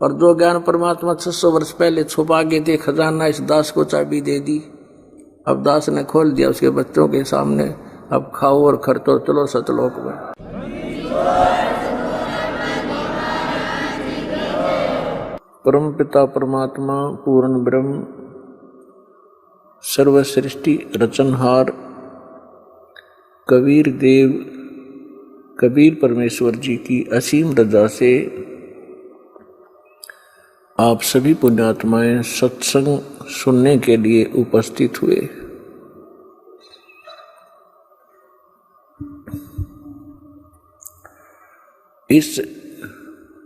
और जो ज्ञान परमात्मा 600 वर्ष पहले छुपा गए थे खजाना, इस दास को चाबी दे दी। अब दास ने खोल दिया उसके बच्चों के सामने, अब खाओ और खर्चो, चलो सतलोक में। परम पिता परमात्मा पूर्ण ब्रह्म सर्व सृष्टि रचनहार कबीर परमेश्वर जी की असीम रजा से आप सभी पुण्यात्माएं सत्संग सुनने के लिए उपस्थित हुए। इस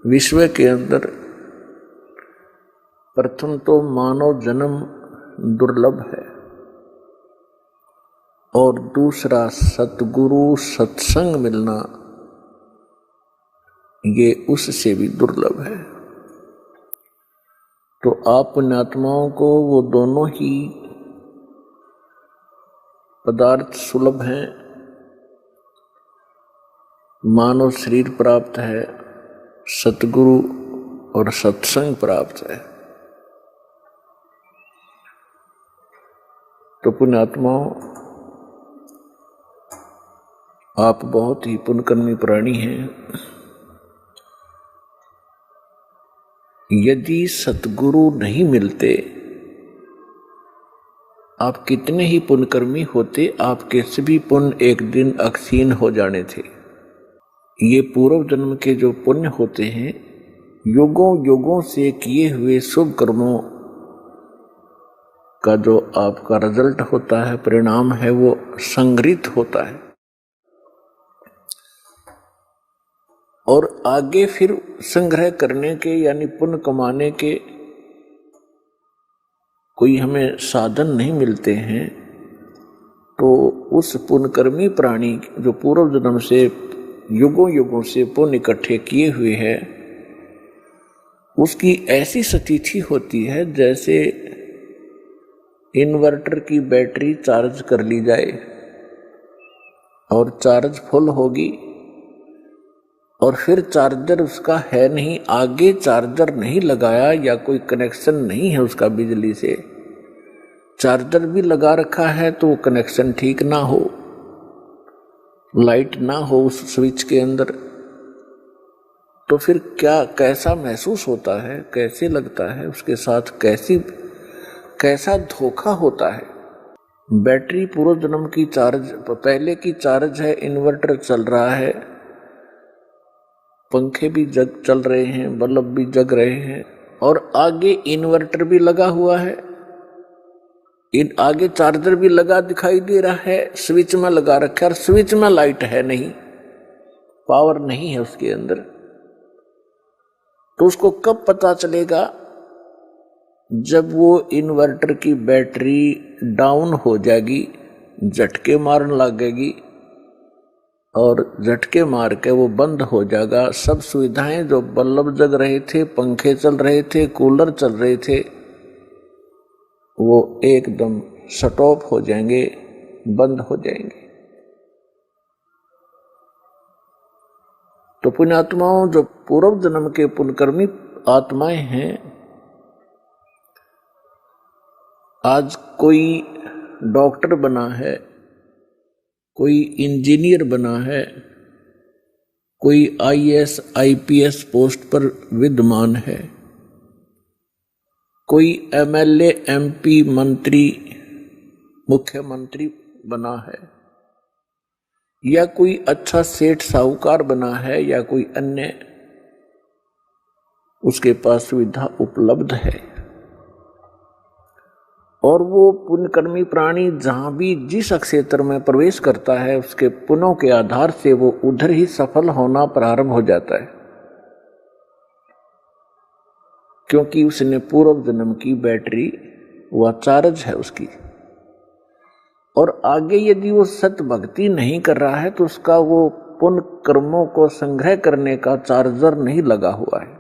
विश्व के अंदर प्रथम तो मानव जन्म दुर्लभ है, और दूसरा सतगुरु सत्संग मिलना ये उससे भी दुर्लभ है। तो आप पुण्यात्माओं को वो दोनों ही पदार्थ सुलभ हैं। मानव शरीर प्राप्त है, सतगुरु और सत्संग प्राप्त है। तो पुण्यात्माओं, आप बहुत ही पुण्यकर्मी प्राणी हैं। यदि सतगुरु नहीं मिलते, आप कितने ही पुण्यकर्मी होते, आपके सभी पुण्य एक दिन अक्षीण हो जाने थे। ये पूर्व जन्म के जो पुण्य होते हैं, युगों युगों से किए हुए शुभ कर्मों का जो आपका रिजल्ट होता है, परिणाम है, वो संग्रहित होता है और आगे फिर संग्रह करने के यानी पुण्य कमाने के कोई हमें साधन नहीं मिलते हैं। तो उस पुण्यकर्मी प्राणी जो पूर्व जन्म से युगों युगों से पुण्य इकट्ठे किए हुए हैं, उसकी ऐसी स्थिति होती है जैसे इन्वर्टर की बैटरी चार्ज कर ली जाए और चार्ज फुल होगी और फिर चार्जर उसका है नहीं, आगे चार्जर नहीं लगाया या कोई कनेक्शन नहीं है उसका बिजली से, चार्जर भी लगा रखा है तो वो कनेक्शन ठीक ना हो, लाइट ना हो उस स्विच के अंदर, तो फिर क्या कैसा महसूस होता है, कैसे लगता है, उसके साथ कैसा धोखा होता है। बैटरी पूर्व जन्म की चार्ज पहले की चार्ज है, इन्वर्टर चल रहा है, पंखे भी चल रहे हैं, बल्ब भी जग रहे हैं और आगे इन्वर्टर भी लगा हुआ है, आगे चार्जर भी लगा दिखाई दे रहा है, स्विच में लगा रखा है और स्विच में लाइट है नहीं, पावर नहीं है उसके अंदर। तो उसको कब पता चलेगा? जब वो इन्वर्टर की बैटरी डाउन हो जाएगी, झटके मारने लगेगी और झटके मार के वो बंद हो जाएगा। सब सुविधाएं जो बल्ब जग रहे थे, पंखे चल रहे थे, कूलर चल रहे थे, वो एकदम स्टॉप हो जाएंगे, बंद हो जाएंगे। तो पुण्यात्माओं, जो पूर्व जन्म के पुण्यकर्मी आत्माएं हैं, आज कोई डॉक्टर बना है, कोई इंजीनियर बना है, कोई आईएएस आईपीएस पोस्ट पर विद्यमान है, कोई एमएलए एमपी मंत्री मुख्यमंत्री बना है, या कोई अच्छा सेठ साहूकार बना है, या कोई अन्य उसके पास सुविधा उपलब्ध है, और वो पुण्यकर्मी प्राणी जहां भी जिस क्षेत्र में प्रवेश करता है, उसके पुण्यों के आधार से वो उधर ही सफल होना प्रारंभ हो जाता है, क्योंकि उसने पूर्व जन्म की बैटरी वह चार्ज है उसकी। और आगे यदि वो सत्य भक्ति नहीं कर रहा है तो उसका वो पुण्य कर्मों को संग्रह करने का चार्जर नहीं लगा हुआ है,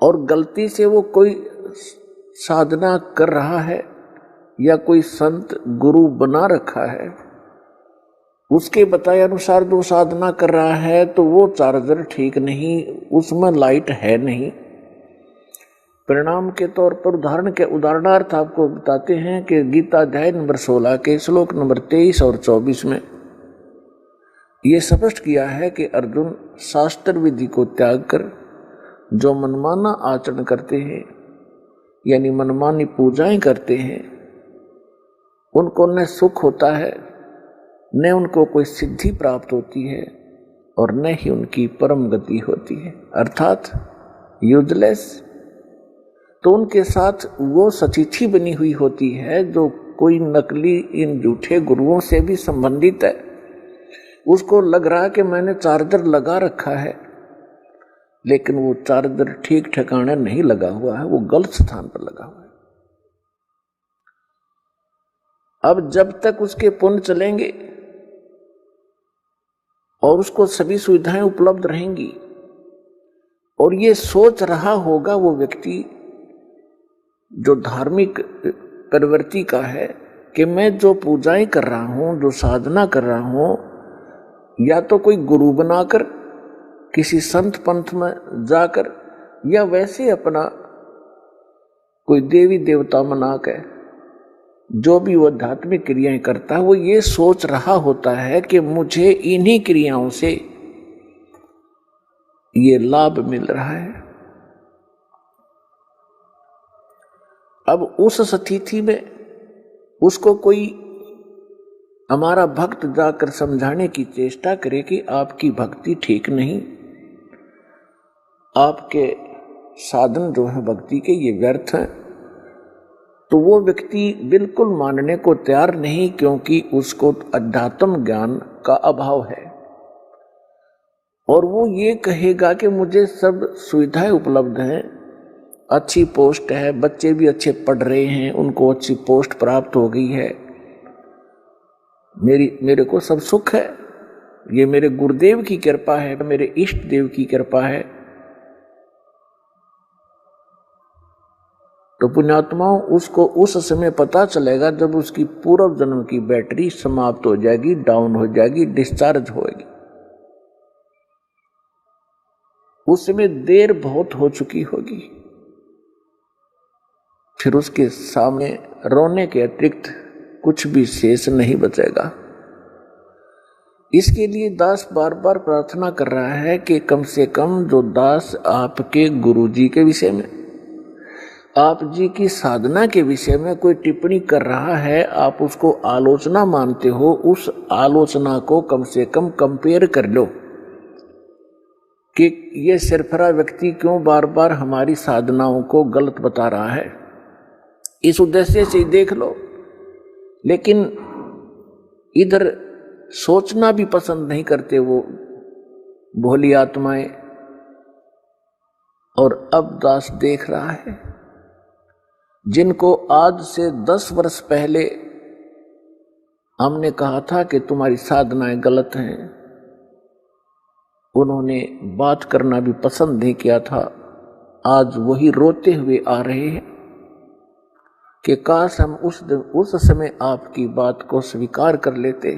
और गलती से वो कोई साधना कर रहा है या कोई संत गुरु बना रखा है, उसके बताए अनुसार जो साधना कर रहा है, तो वो चार्जर ठीक नहीं, उसमें लाइट है नहीं। परिणाम के तौर पर उदाहरणार्थ आपको बताते हैं कि गीता अध्याय नंबर 16 के श्लोक नंबर 23 और 24 में ये स्पष्ट किया है कि अर्जुन, शास्त्र विधि को त्याग कर जो मनमाना आचरण करते हैं, यानी मनमानी पूजाएं करते हैं, उनको न सुख होता है, न उनको कोई सिद्धि प्राप्त होती है, और न ही उनकी परम गति होती है, अर्थात यूजलेस। तो उनके साथ वो सचिथि बनी हुई होती है जो कोई नकली इन झूठे गुरुओं से भी संबंधित है। उसको लग रहा है कि मैंने चार्जर लगा रखा है, लेकिन वो चार्जर ठीक ठिकाने नहीं लगा हुआ है, वो गलत स्थान पर लगा हुआ है। अब जब तक उसके पुण्य चलेंगे और उसको सभी सुविधाएं उपलब्ध रहेंगी, और ये सोच रहा होगा वो व्यक्ति जो धार्मिक प्रवृत्ति का है कि मैं जो पूजाएं कर रहा हूं, जो साधना कर रहा हूं, या तो कोई गुरु बनाकर किसी संत पंथ में जाकर, या वैसे अपना कोई देवी देवता मनाकर जो भी वो आध्यात्मिक क्रियाएं करता है, वो ये सोच रहा होता है कि मुझे इन्हीं क्रियाओं से ये लाभ मिल रहा है। अब उस स्थिति में उसको कोई हमारा भक्त जाकर समझाने की चेष्टा करे कि आपकी भक्ति ठीक नहीं, आपके साधन जो है भक्ति के ये व्यर्थ हैं, तो वो व्यक्ति बिल्कुल मानने को तैयार नहीं, क्योंकि उसको अध्यात्म ज्ञान का अभाव है। और वो ये कहेगा कि मुझे सब सुविधाएं उपलब्ध हैं, अच्छी पोस्ट है, बच्चे भी अच्छे पढ़ रहे हैं, उनको अच्छी पोस्ट प्राप्त हो गई है, मेरे को सब सुख है, ये मेरे गुरुदेव की कृपा है, मेरे इष्ट देव की कृपा है। तो पुण्यात्माओं, उसको उस समय पता चलेगा जब उसकी पूर्व जन्म की बैटरी समाप्त हो जाएगी, डाउन हो जाएगी, डिस्चार्ज होएगी। उस समय देर बहुत हो चुकी होगी, फिर उसके सामने रोने के अतिरिक्त कुछ भी शेष नहीं बचेगा। इसके लिए दास बार बार प्रार्थना कर रहा है कि कम से कम जो दास आपके गुरुजी के विषय में, आप जी की साधना के विषय में कोई टिप्पणी कर रहा है, आप उसको आलोचना मानते हो, उस आलोचना को कम से कम कंपेयर कर लो कि ये सिरफरा व्यक्ति क्यों बार बार हमारी साधनाओं को गलत बता रहा है, इस उद्देश्य से देख लो। लेकिन इधर सोचना भी पसंद नहीं करते वो भोली आत्माएं। और अब दास देख रहा है, जिनको आज से 10 वर्ष पहले हमने कहा था कि तुम्हारी साधनाएं गलत हैं, उन्होंने बात करना भी पसंद नहीं किया था, आज वही रोते हुए आ रहे हैं कि काश हम उस समय आपकी बात को स्वीकार कर लेते,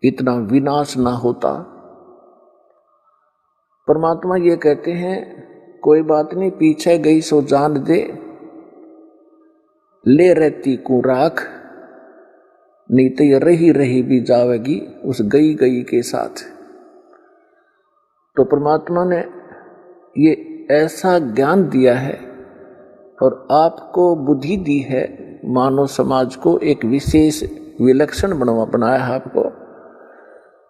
इतना विनाश ना होता। परमात्मा ये कहते हैं, कोई बात नहीं, पीछे गई सो जान दे, ले रहती को राख, नहीं तो ये रही रही भी जावेगी उस गई गई के साथ। तो परमात्मा ने ये ऐसा ज्ञान दिया है और आपको बुद्धि दी है, मानव समाज को एक विशेष विलक्षण बनाया है आपको,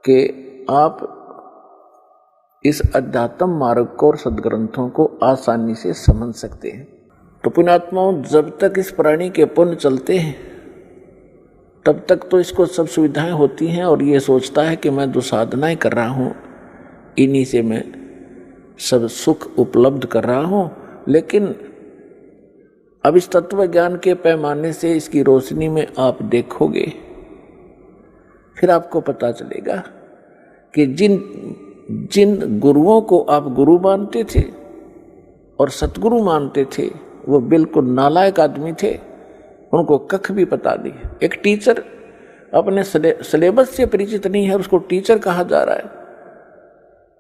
कि आप इस अध्यात्म मार्ग को और सद्ग्रंथों को आसानी से समझ सकते हैं। तो पुण्यात्माओं, जब तक इस प्राणी के पुण्य चलते हैं तब तक तो इसको सब सुविधाएं होती हैं और ये सोचता है कि मैं जो साधनाएं कर रहा हूँ इन्हीं से मैं सब सुख उपलब्ध कर रहा हूँ। लेकिन अब इस तत्व ज्ञान के पैमाने से इसकी रोशनी में आप देखोगे, फिर आपको पता चलेगा कि जिन गुरुओं को आप गुरु मानते थे और सतगुरु मानते थे, वो बिल्कुल नालायक आदमी थे, उनको कख भी पता नहीं। एक टीचर अपने सिलेबस से परिचित नहीं है, उसको टीचर कहा जा रहा है,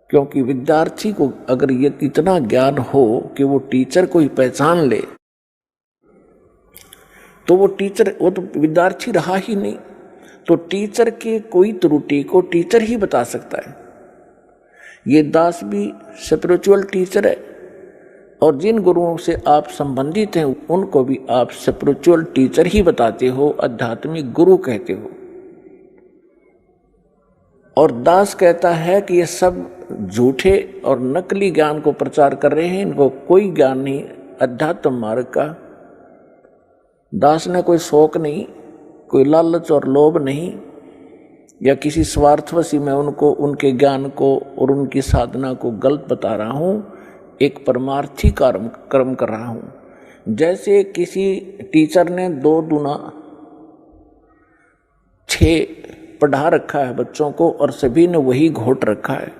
क्योंकि विद्यार्थी को अगर ये इतना ज्ञान हो कि वो टीचर को ही पहचान ले, तो वो तो विद्यार्थी रहा ही नहीं। तो टीचर के कोई त्रुटि को टीचर ही बता सकता है। ये दास भी स्पिरिचुअल टीचर है, और जिन गुरुओं से आप संबंधित हैं उनको भी आप स्पिरिचुअल टीचर ही बताते हो, आध्यात्मिक गुरु कहते हो। और दास कहता है कि ये सब झूठे और नकली ज्ञान को प्रचार कर रहे हैं, इनको कोई ज्ञान नहीं अध्यात्म मार्ग का। दास ने कोई शौक नहीं, कोई लालच और लोभ नहीं, या किसी स्वार्थवशी में उनको उनके ज्ञान को और उनकी साधना को गलत बता रहा हूं, एक परमार्थी कर्म कर रहा हूं। जैसे किसी टीचर ने 2 दूना 6 पढ़ा रखा है बच्चों को और सभी ने वही घोट रखा है।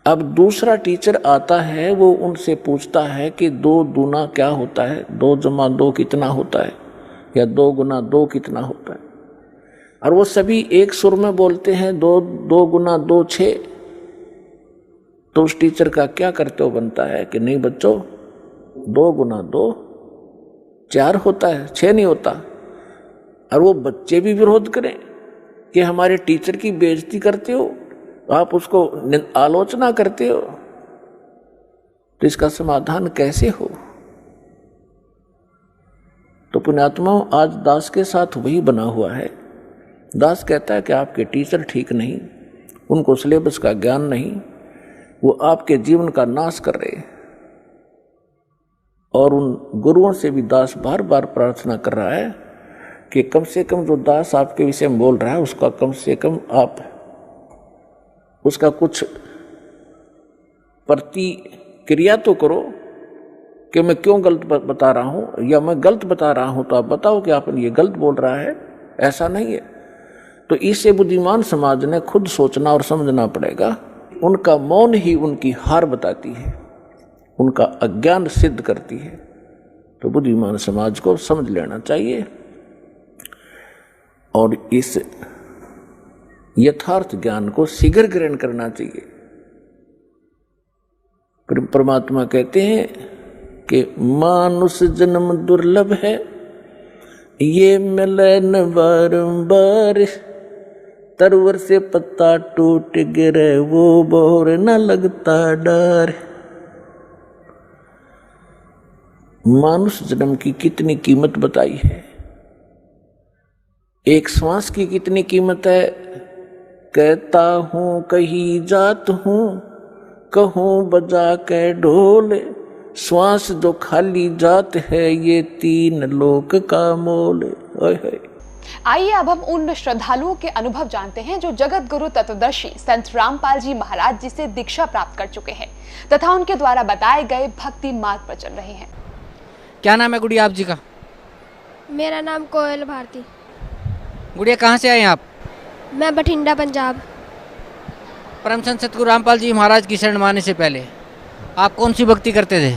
अब दूसरा टीचर आता है, वो उनसे पूछता है कि 2 दूना क्या होता है, 2 जमा 2 कितना होता है, या 2 गुना 2 कितना होता है। और वो सभी एक सुर में बोलते हैं 2 गुना 2 6। तो उस टीचर का क्या कर्तव्य बनता है कि नहीं बच्चों, 2 गुना 2 4 होता है, 6 नहीं होता। और वो बच्चे भी विरोध करें कि हमारे टीचर की बेइज्जती करते हो, आप उसको आलोचना करते हो, तो इसका समाधान कैसे हो? तो पुण्यात्माओं, आज दास के साथ वही बना हुआ है। दास कहता है कि आपके टीचर ठीक नहीं, उनको सिलेबस का ज्ञान नहीं, वो आपके जीवन का नाश कर रहे। और उन गुरुओं से भी दास बार बार प्रार्थना कर रहा है कि कम से कम जो दास आपके विषय में बोल रहा है उसका कम से कम आप उसका कुछ प्रतिक्रिया तो करो कि मैं क्यों गलत बता रहा हूं, या मैं गलत बता रहा हूं तो आप बताओ कि आपने ये गलत बोल रहा है, ऐसा नहीं है। तो इससे बुद्धिमान समाज ने खुद सोचना और समझना पड़ेगा। उनका मौन ही उनकी हार बताती है, उनका अज्ञान सिद्ध करती है। तो बुद्धिमान समाज को समझ लेना चाहिए और इस यथार्थ ज्ञान को शीघ्र ग्रहण करना चाहिए। परमात्मा कहते हैं कि मानुष जन्म दुर्लभ है, ये मिले न बारंबार, तरवर से पत्ता टूट गिरे वो बोर न लगता डर। मानुष जन्म की कितनी कीमत बताई है, एक श्वास की कितनी कीमत है। कहता हूं कहीं जात हूं, कहूं बजा के ढोल, श्वास जो खाली जात है ये 3 लोक का मोल। आइए अब हम उन श्रद्धालुओं के अनुभव जानते हैं जो जगत गुरु तत्वदर्शी संत रामपाल जी महाराज जी से दीक्षा प्राप्त कर चुके हैं तथा उनके द्वारा बताए गए भक्ति मार्ग पर चल रहे हैं। क्या नाम है गुड़िया आप जी का? मेरा नाम कोयल भारती। गुड़िया कहाँ से आए हैं आप? मैं बठिंडा पंजाब। परम संत सतगुरु रामपाल जी महाराज की शरण माने से पहले आप कौन सी भक्ति करते थे?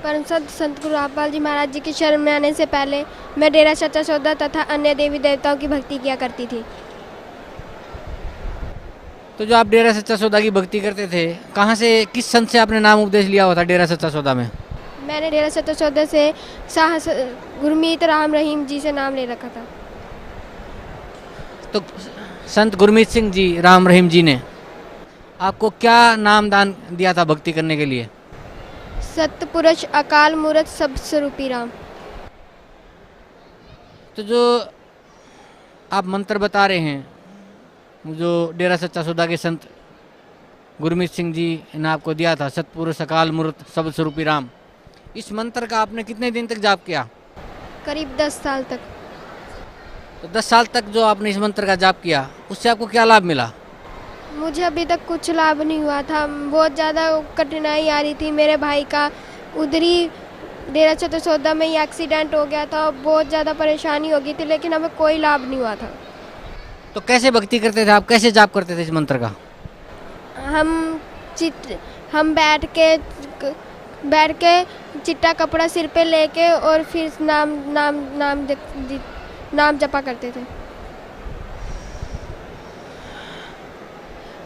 परम संत सतगुरु रामपाल जी महाराज जी की शरण में आने से पहले मैं डेरा सच्चा सौदा तथा अन्य देवी देवताओं की भक्ति किया करती थी। तो जो आप डेरा सच्चा सौदा की भक्ति करते थे, कहाँ से, किस संत से आपने नाम उपदेश लिया हुआ था डेरा सच्चा सौदा में? मैंने डेरा सच्चा सौदा से गुरमीत राम रहीम जी से नाम ले रखा था। तो संत गुरमीत सिंह जी राम रहीम जी ने आपको क्या नाम दान दिया था भक्ति करने के लिए? सतपुरुष अकाल मूरत सब स्वरूपी राम। तो जो आप मंत्र बता रहे हैं, जो डेरा सच्चा सौदा के संत गुरमीत सिंह जी ने आपको दिया था, सतपुरुष अकाल मूरत सब स्वरूपी राम, इस मंत्र का आपने कितने दिन तक जाप किया? करीब 10 साल तक। तो 10 साल तक जो आपने इस मंत्र का जाप किया, उससे आपको क्या लाभ मिला? मुझे अभी तक कुछ लाभ नहीं हुआ था, बहुत ज़्यादा कठिनाई आ रही थी। मेरे भाई का उधरी डेरा सच्चा सौदा में ही एक्सीडेंट हो गया था, बहुत ज़्यादा परेशानी हो गई थी, लेकिन हमें कोई लाभ नहीं हुआ था। तो कैसे भक्ति करते थे आप, कैसे जाप करते थे इस मंत्र का? हम बैठ के चिट्टा कपड़ा सिर पे लेके और फिर नाम जपा करते थे।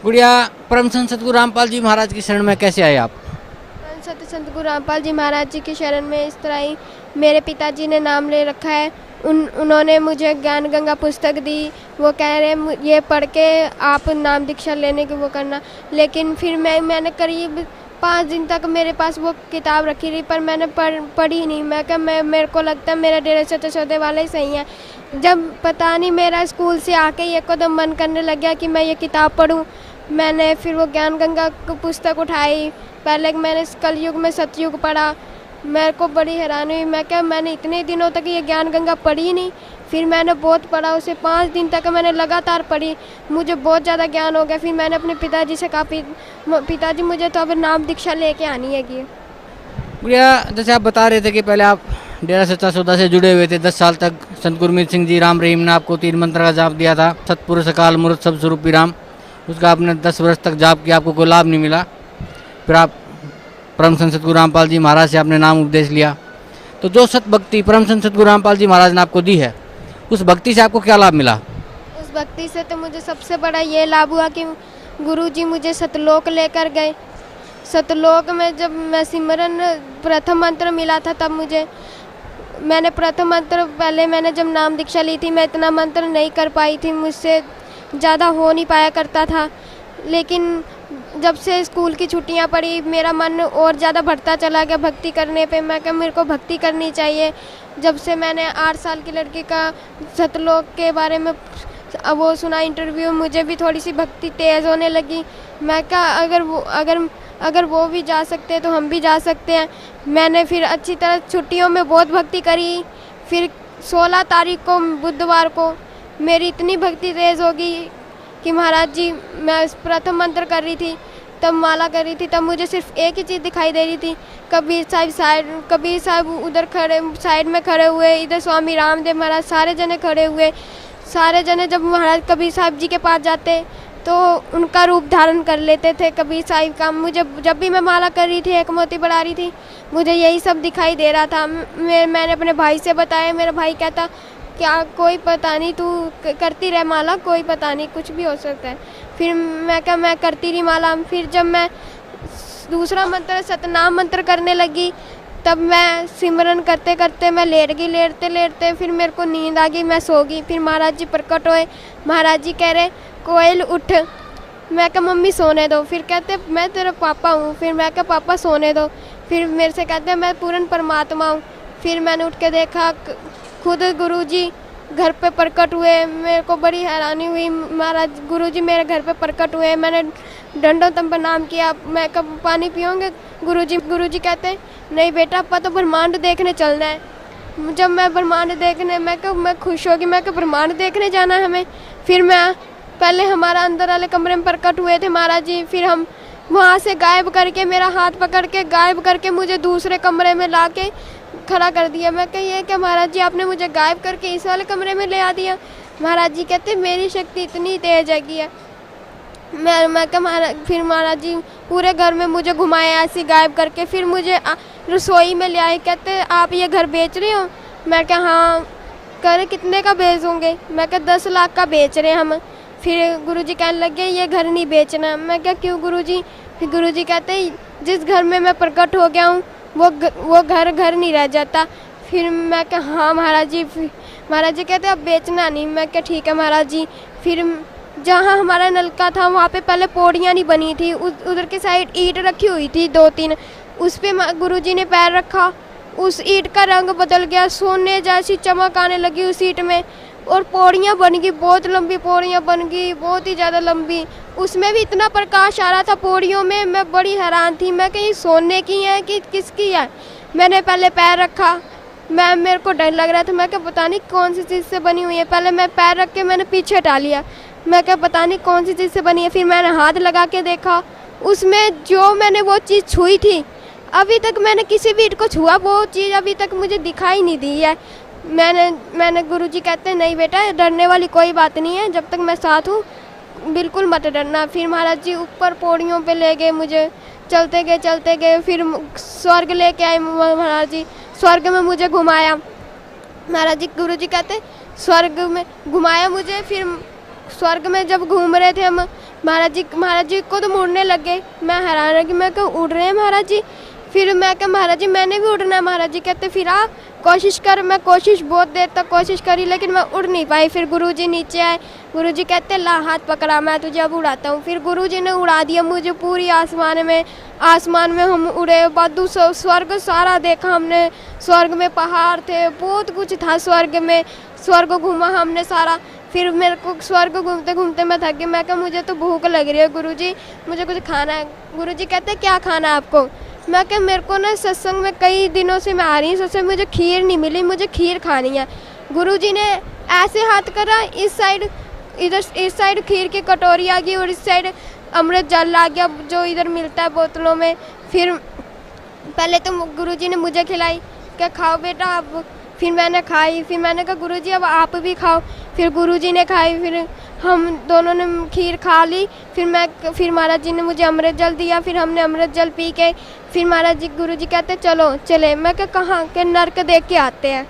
गुड़िया, परम संत सतगुरु रामपाल जी महाराज की शरण में कैसे आए आप? संत सतगुरु रामपाल जी महाराज जी की शरण में इस तरह ही मेरे पिताजी ने नाम ले रखा है। उन्होंने मुझे ज्ञान गंगा पुस्तक दी, वो कह रहे ये पढ़ के आप नाम दीक्षा लेने की वो करना। लेकिन फिर मैंने करीब 5 दिन तक मेरे पास वो किताब रखी रही, पर मैंने पढ़ी नहीं। मैं क्या मेरे को लगता है मेरा डेरा सच्चा सौदे वाला ही सही है। जब पता नहीं मेरा स्कूल से आके ये एकदम मन करने लग गया कि मैं ये किताब पढूं, मैंने फिर वो ज्ञान गंगा पुस्तक उठाई। पहले मैंने कलयुग में सतयुग पढ़ा, मेरे को बड़ी हैरानी हुई। मैं क्या मैंने इतने दिनों तक ये ज्ञान गंगा पढ़ी नहीं। फिर मैंने बहुत पढ़ा, उसे 5 दिन तक मैंने लगातार पढ़ी, मुझे बहुत ज़्यादा ज्ञान हो गया। फिर मैंने अपने पिताजी से कहा, पिताजी मुझे तो अब नाम दीक्षा लेके आनी है। भैया, जैसे आप बता रहे थे कि पहले आप डेरा सच्चा सौदा से जुड़े हुए थे 10 साल तक, संत गुरमीत सिंह जी राम रहीम ने आपको 3 मंत्र का जाप दिया था, सतपुरुष अकाल मूरत सब स्वरूपी राम। उसका आपने 10 वर्ष तक जाप किया, आपको कोई लाभ नहीं मिला। फिर आप परम संत सतगुरु रामपाल जी महाराज से आपने नाम उपदेश लिया। तो जो सत भक्ति परम संत सतगुरु रामपाल जी महाराज ने आपको दी है, उस भक्ति से आपको क्या लाभ मिला? उस भक्ति से तो मुझे सबसे बड़ा ये लाभ हुआ कि गुरुजी मुझे सतलोक लेकर गए। सतलोक में जब मैं सिमरन प्रथम मंत्र मिला था, तब मैंने प्रथम मंत्र पहले मैंने जब नाम दीक्षा ली थी, मैं इतना मंत्र नहीं कर पाई थी, मुझसे ज़्यादा हो नहीं पाया करता था। लेकिन जब से स्कूल की छुट्टियां पड़ी मेरा मन और ज़्यादा बढ़ता चला गया भक्ति करने पे। मैं क्या मेरे को भक्ति करनी चाहिए। जब से मैंने 8 साल की लड़की का सतलोक के बारे में वो सुना इंटरव्यू, मुझे भी थोड़ी सी भक्ति तेज़ होने लगी। मैं क्या अगर वो भी जा सकते हैं तो हम भी जा सकते हैं। मैंने फिर अच्छी तरह छुट्टियों में बहुत भक्ति करी। फिर 16 तारीख को बुधवार को मेरी इतनी भक्ति तेज़ होगी कि महाराज जी, मैं प्रथम मंत्र कर रही थी, तब माला कर रही थी, तब मुझे सिर्फ एक ही चीज़ दिखाई दे रही थी। कबीर साहब उधर खड़े साइड में खड़े हुए, इधर स्वामी रामदेव महाराज, सारे जने खड़े हुए। सारे जने जब महाराज कबीर साहब जी के पास जाते तो उनका रूप धारण कर लेते थे कबीर साहब का। मुझे जब भी मैं माला कर रही थी, एक मोती बढ़ा रही थी, मुझे यही सब दिखाई दे रहा था। मैंने अपने भाई से बताया, मेरा भाई कहता क्या कोई पता नहीं, तू करती रह माला, कोई पता नहीं, कुछ भी हो सकता है। फिर मैं करती रही माला। फिर जब मैं दूसरा मंत्र सतनाम मंत्र करने लगी, तब मैं सिमरन करते करते मैं लेट गई। लेटते लेटते फिर मेरे को नींद आ गई, मैं सो गई। फिर महाराज जी प्रकट हुए। महाराज जी कह रहे कोयल उठ। मैं कहा मम्मी सोने दो। फिर कहते मैं तेरा पापा हूँ। फिर मैं कहा पापा सोने दो। फिर मेरे से कहते मैं पूर्ण परमात्मा हूँ। फिर मैंने उठ के देखा, खुद गुरुजी घर पे प्रकट हुए। मेरे को बड़ी हैरानी हुई, महाराज गुरुजी मेरे घर पे प्रकट हुए। मैंने दंडोतम प्रणाम किया। मैं कब पानी पियोगे गुरुजी कहते नहीं बेटा, आपका तो ब्रह्मांड देखने चलना है। जब मैं ब्रह्मांड देखने, मैं खुश होगी, मैं कब ब्रह्मांड देखने जाना है हमें। फिर मैं पहले हमारा अंदर वाले कमरे में प्रकट हुए थे महाराज जी। फिर हम वहाँ से गायब करके, मेरा हाथ पकड़ के गायब करके मुझे दूसरे कमरे में ला के खड़ा कर दिया। मैं कही ये क्या महाराज जी, आपने मुझे गायब करके इस वाले कमरे में ले आ दिया। महाराज जी कहते मेरी शक्ति इतनी तेज है। मैं क्या फिर महाराज जी पूरे घर में मुझे घुमाया ऐसे गायब करके। फिर मुझे रसोई में ले आए। कहते आप ये घर बेच रहे हो। मैं क्या हाँ। कह रहे कितने का बेचोगे। मैं क्या 10 लाख का बेच रहे हम। फिर गुरुजी कहने लगे ये घर नहीं बेचना। मैं क्या क्यों गुरुजी। फिर गुरुजी कहते जिस घर में मैं प्रकट हो गया हूँ वो घर नहीं रह जाता। फिर मैं क्या हाँ महाराज जी। महाराज जी कहते अब बेचना नहीं। मैं क्या ठीक है महाराज जी। फिर जहाँ हमारा नलका था वहाँ पे पहले पौड़ियाँ नहीं बनी थी, उधर की साइड ईंट रखी हुई थी 2-3, उस पे गुरुजी ने पैर रखा। उस ईंट का रंग बदल गया, सोने जैसी चमक आने लगी उस ईंट में। और पौड़ियाँ बन गई, बहुत लंबी पौड़ियाँ बन गई, बहुत ही ज़्यादा लंबी। उसमें भी इतना प्रकाश आ रहा था पौड़ियों में, मैं बड़ी हैरान थी। मैं कहीं सोने की है कि किसकी है। मैंने पहले पैर रखा, मेरे को डर लग रहा था। मैं क्या पता नहीं कौन सी चीज़ से बनी हुई है। पहले मैं पैर रख के मैंने पीछे हटा लिया। मैं क्या पता नहीं कौन सी चीज़ से बनी है। फिर मैंने हाथ लगा के देखा, उसमें जो मैंने वो चीज़ छुई थी, अभी तक मैंने किसी भी ईंट को छुआ, वो चीज़ अभी तक मुझे दिखाई नहीं दी है। मैंने गुरुजी कहते हैं नहीं बेटा, डरने वाली कोई बात नहीं है, जब तक मैं साथ हूँ बिल्कुल मत डरना। फिर महाराज जी ऊपर पौड़ियों पे ले गए मुझे, चलते गए। फिर स्वर्ग लेके आए महाराज जी, स्वर्ग में मुझे घुमाया। महाराज जी गुरुजी कहते स्वर्ग में घुमाया मुझे। फिर स्वर्ग में जब घूम रहे थे हम, महाराज जी को तो मुड़ने लगे। मैं हैरान रही, मैं क्या उड़ रहे हैं महाराज जी। फिर मैं क्या महाराज जी मैंने भी उड़ना है। महाराज जी कहते फिर आ कोशिश कर। मैं कोशिश बहुत देर तक कोशिश करी, लेकिन मैं उड़ नहीं पाई। फिर गुरुजी नीचे आए, गुरुजी कहते ला हाथ पकड़ा, मैं तुझे अब उड़ाता हूँ। फिर गुरुजी ने उड़ा दिया मुझे पूरी आसमान में हम उड़े। बादू स्वर्ग सारा देखा हमने। स्वर्ग में पहाड़ थे, बहुत कुछ था स्वर्ग में। स्वर्ग घूमा हमने सारा। फिर मेरे को स्वर्ग घूमते घूमते मैं थक गई। मैं कहा मुझे तो भूख लग रही है गुरुजी, मुझे कुछ खाना है। गुरुजी कहते क्या खाना है आपको। मैं क्या मेरे को ना सत्संग में कई दिनों से मैं आ रही हूँ, सत्संग मुझे खीर नहीं मिली, मुझे खीर खानी है। गुरुजी ने ऐसे हाथ करा, इस साइड खीर की कटोरी आ गई और इस साइड अमृत जल आ गया जो इधर मिलता है बोतलों में। फिर पहले तो गुरुजी ने मुझे खिलाई, क्या खाओ बेटा आप। फिर मैंने खाई। फिर मैंने कहा गुरुजी अब आप भी खाओ। फिर गुरुजी ने खाई। फिर हम दोनों ने खीर खा ली। फिर महाराज जी ने मुझे अमृत जल दिया। फिर हमने अमृत जल पी के फिर महाराज जी गुरुजी कहते चलो चले। मैं क्या कहाँ के नर्क देख के आते हैं।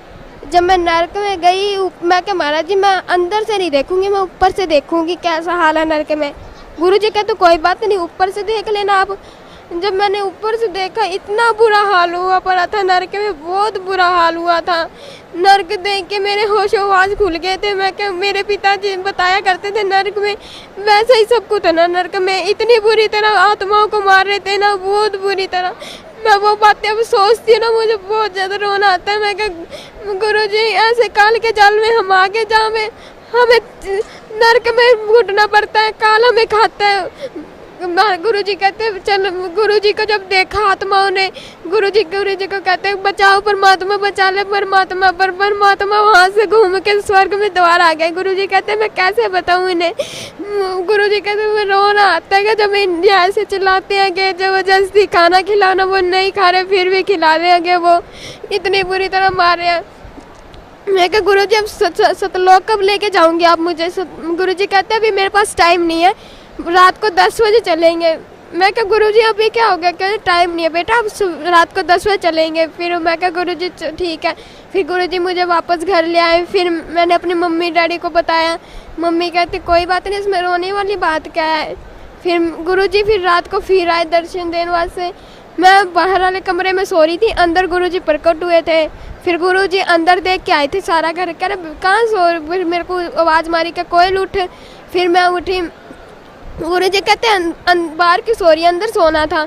जब मैं नर्क में गई, मैं क्या महाराज जी मैं अंदर से नहीं देखूंगी, मैं ऊपर से देखूंगी कैसा हाल है नर्क में। गुरुजी कहते कोई बात नहीं, ऊपर से देख लेना आप। जब मैंने ऊपर से देखा इतना बुरा हाल हुआ पड़ा था, नरक में बहुत बुरा हाल हुआ था। नरक देख के मेरे होश खुल गए थे। मैं क्या, मेरे पिताजी बताया करते थे नरक में वैसा ही सब कुछ है ना, नरक में इतनी बुरी तरह आत्माओं को मार रहे थे ना, बहुत बुरी तरह। मैं वो बातें अब सोचती हूँ ना, मुझे बहुत ज़्यादा रोना आता है। मैं क्या, गुरुजी ऐसे काल के जाल में हम आगे जहाँ में हमें नरक में घुटना पड़ता है, काल हमें खाता है। गुरुजी कहते हैं चल, गुरुजी को जब देखा आत्माओं ने, गुरुजी को कहते हैं बचाओ परमात्मा, बचा ले परमात्मा, पर परमात्मा वहाँ से घूम के स्वर्ग में दोबारा आ गए। गुरुजी कहते हैं मैं कैसे बताऊँ इन्हें। गुरुजी कहते हैं रोना आता है जब इंडिया ऐसे चिल्लाते हैं कि जबरदस्ती खाना खिलाना, वो नहीं खा रहे फिर भी खिला रहे हैं, वो इतनी बुरी तरह मार रहे हैं। मैं कहा गुरुजी अब सतलोक कब लेके जाऊंगी आप मुझे। गुरुजी कहते हैं अभी मेरे पास टाइम नहीं है, रात को 10 बजे चलेंगे। मैं कहा गुरुजी अभी क्या हो गया, कहते टाइम नहीं है बेटा, अब रात को 10 बजे चलेंगे। फिर मैं कहा गुरुजी ठीक है। फिर गुरुजी मुझे वापस घर ले आए। फिर मैंने अपनी मम्मी डैडी को बताया। मम्मी कहती कोई बात नहीं, इसमें रोने वाली बात क्या है। फिर गुरुजी फिर रात को फिर आए दर्शन देने वास्ते। मैं बाहर वाले कमरे में सो रही थी, अंदर गुरुजी प्रकट हुए थे। फिर गुरुजी अंदर देख के आए थे सारा घर, कह रहे कहाँ सो। फिर मेरे को आवाज़ मारी कि कोयल उठ। फिर मैं उठी। गुरुजी कहते हैं बाहर की सो रही, अंदर सोना था।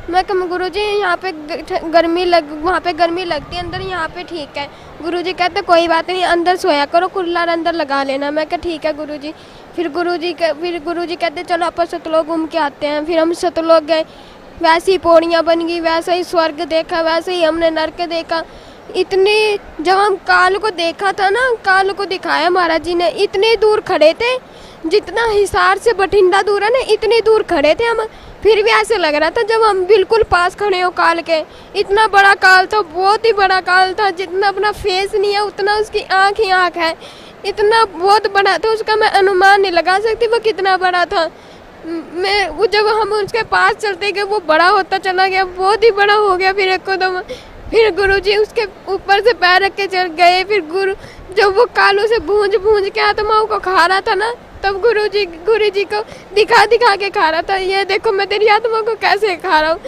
मैं कहा गुरुजी यहाँ पे वहाँ पे गर्मी लगती है, अंदर यहाँ पे ठीक है। गुरुजी कहते कोई बात नहीं, अंदर सोया करो, कूलर अंदर लगा लेना। मैं कहा ठीक है गुरुजी। फिर गुरुजी कहते चलो अपन सतलोक घूम के आते हैं। फिर हम सतलोक गए, वैसी पौड़ियाँ बन गई, वैसा ही स्वर्ग देखा, वैसे ही हमने नरक देखा। इतनी जब हम काल को देखा था ना, काल को दिखाया महाराज जी ने, इतनी दूर खड़े थे, जितना हिसार से बठिंडा दूर है ना, इतनी दूर खड़े थे हम। फिर भी ऐसे लग रहा था जब हम बिल्कुल पास खड़े हो काल के। इतना बड़ा काल था, बहुत ही बड़ा काल था, जितना अपना फेस नहीं है उतना उसकी आँख ही आँख है। इतना बहुत बड़ा था, उसका मैं अनुमान नहीं लगा सकती वो कितना बड़ा था। वो जब हम उसके पास चलते गए वो बड़ा होता चला गया, बहुत ही बड़ा हो गया। फिर एकदम फिर गुरुजी उसके ऊपर से पैर रख के चल गए। फिर जब वो कालों से भूंज के आत्माओं को खा रहा था ना, तब गुरुजी को दिखा के खा रहा था। ये देखो मैं तेरी आत्मा को कैसे खा रहा हूँ।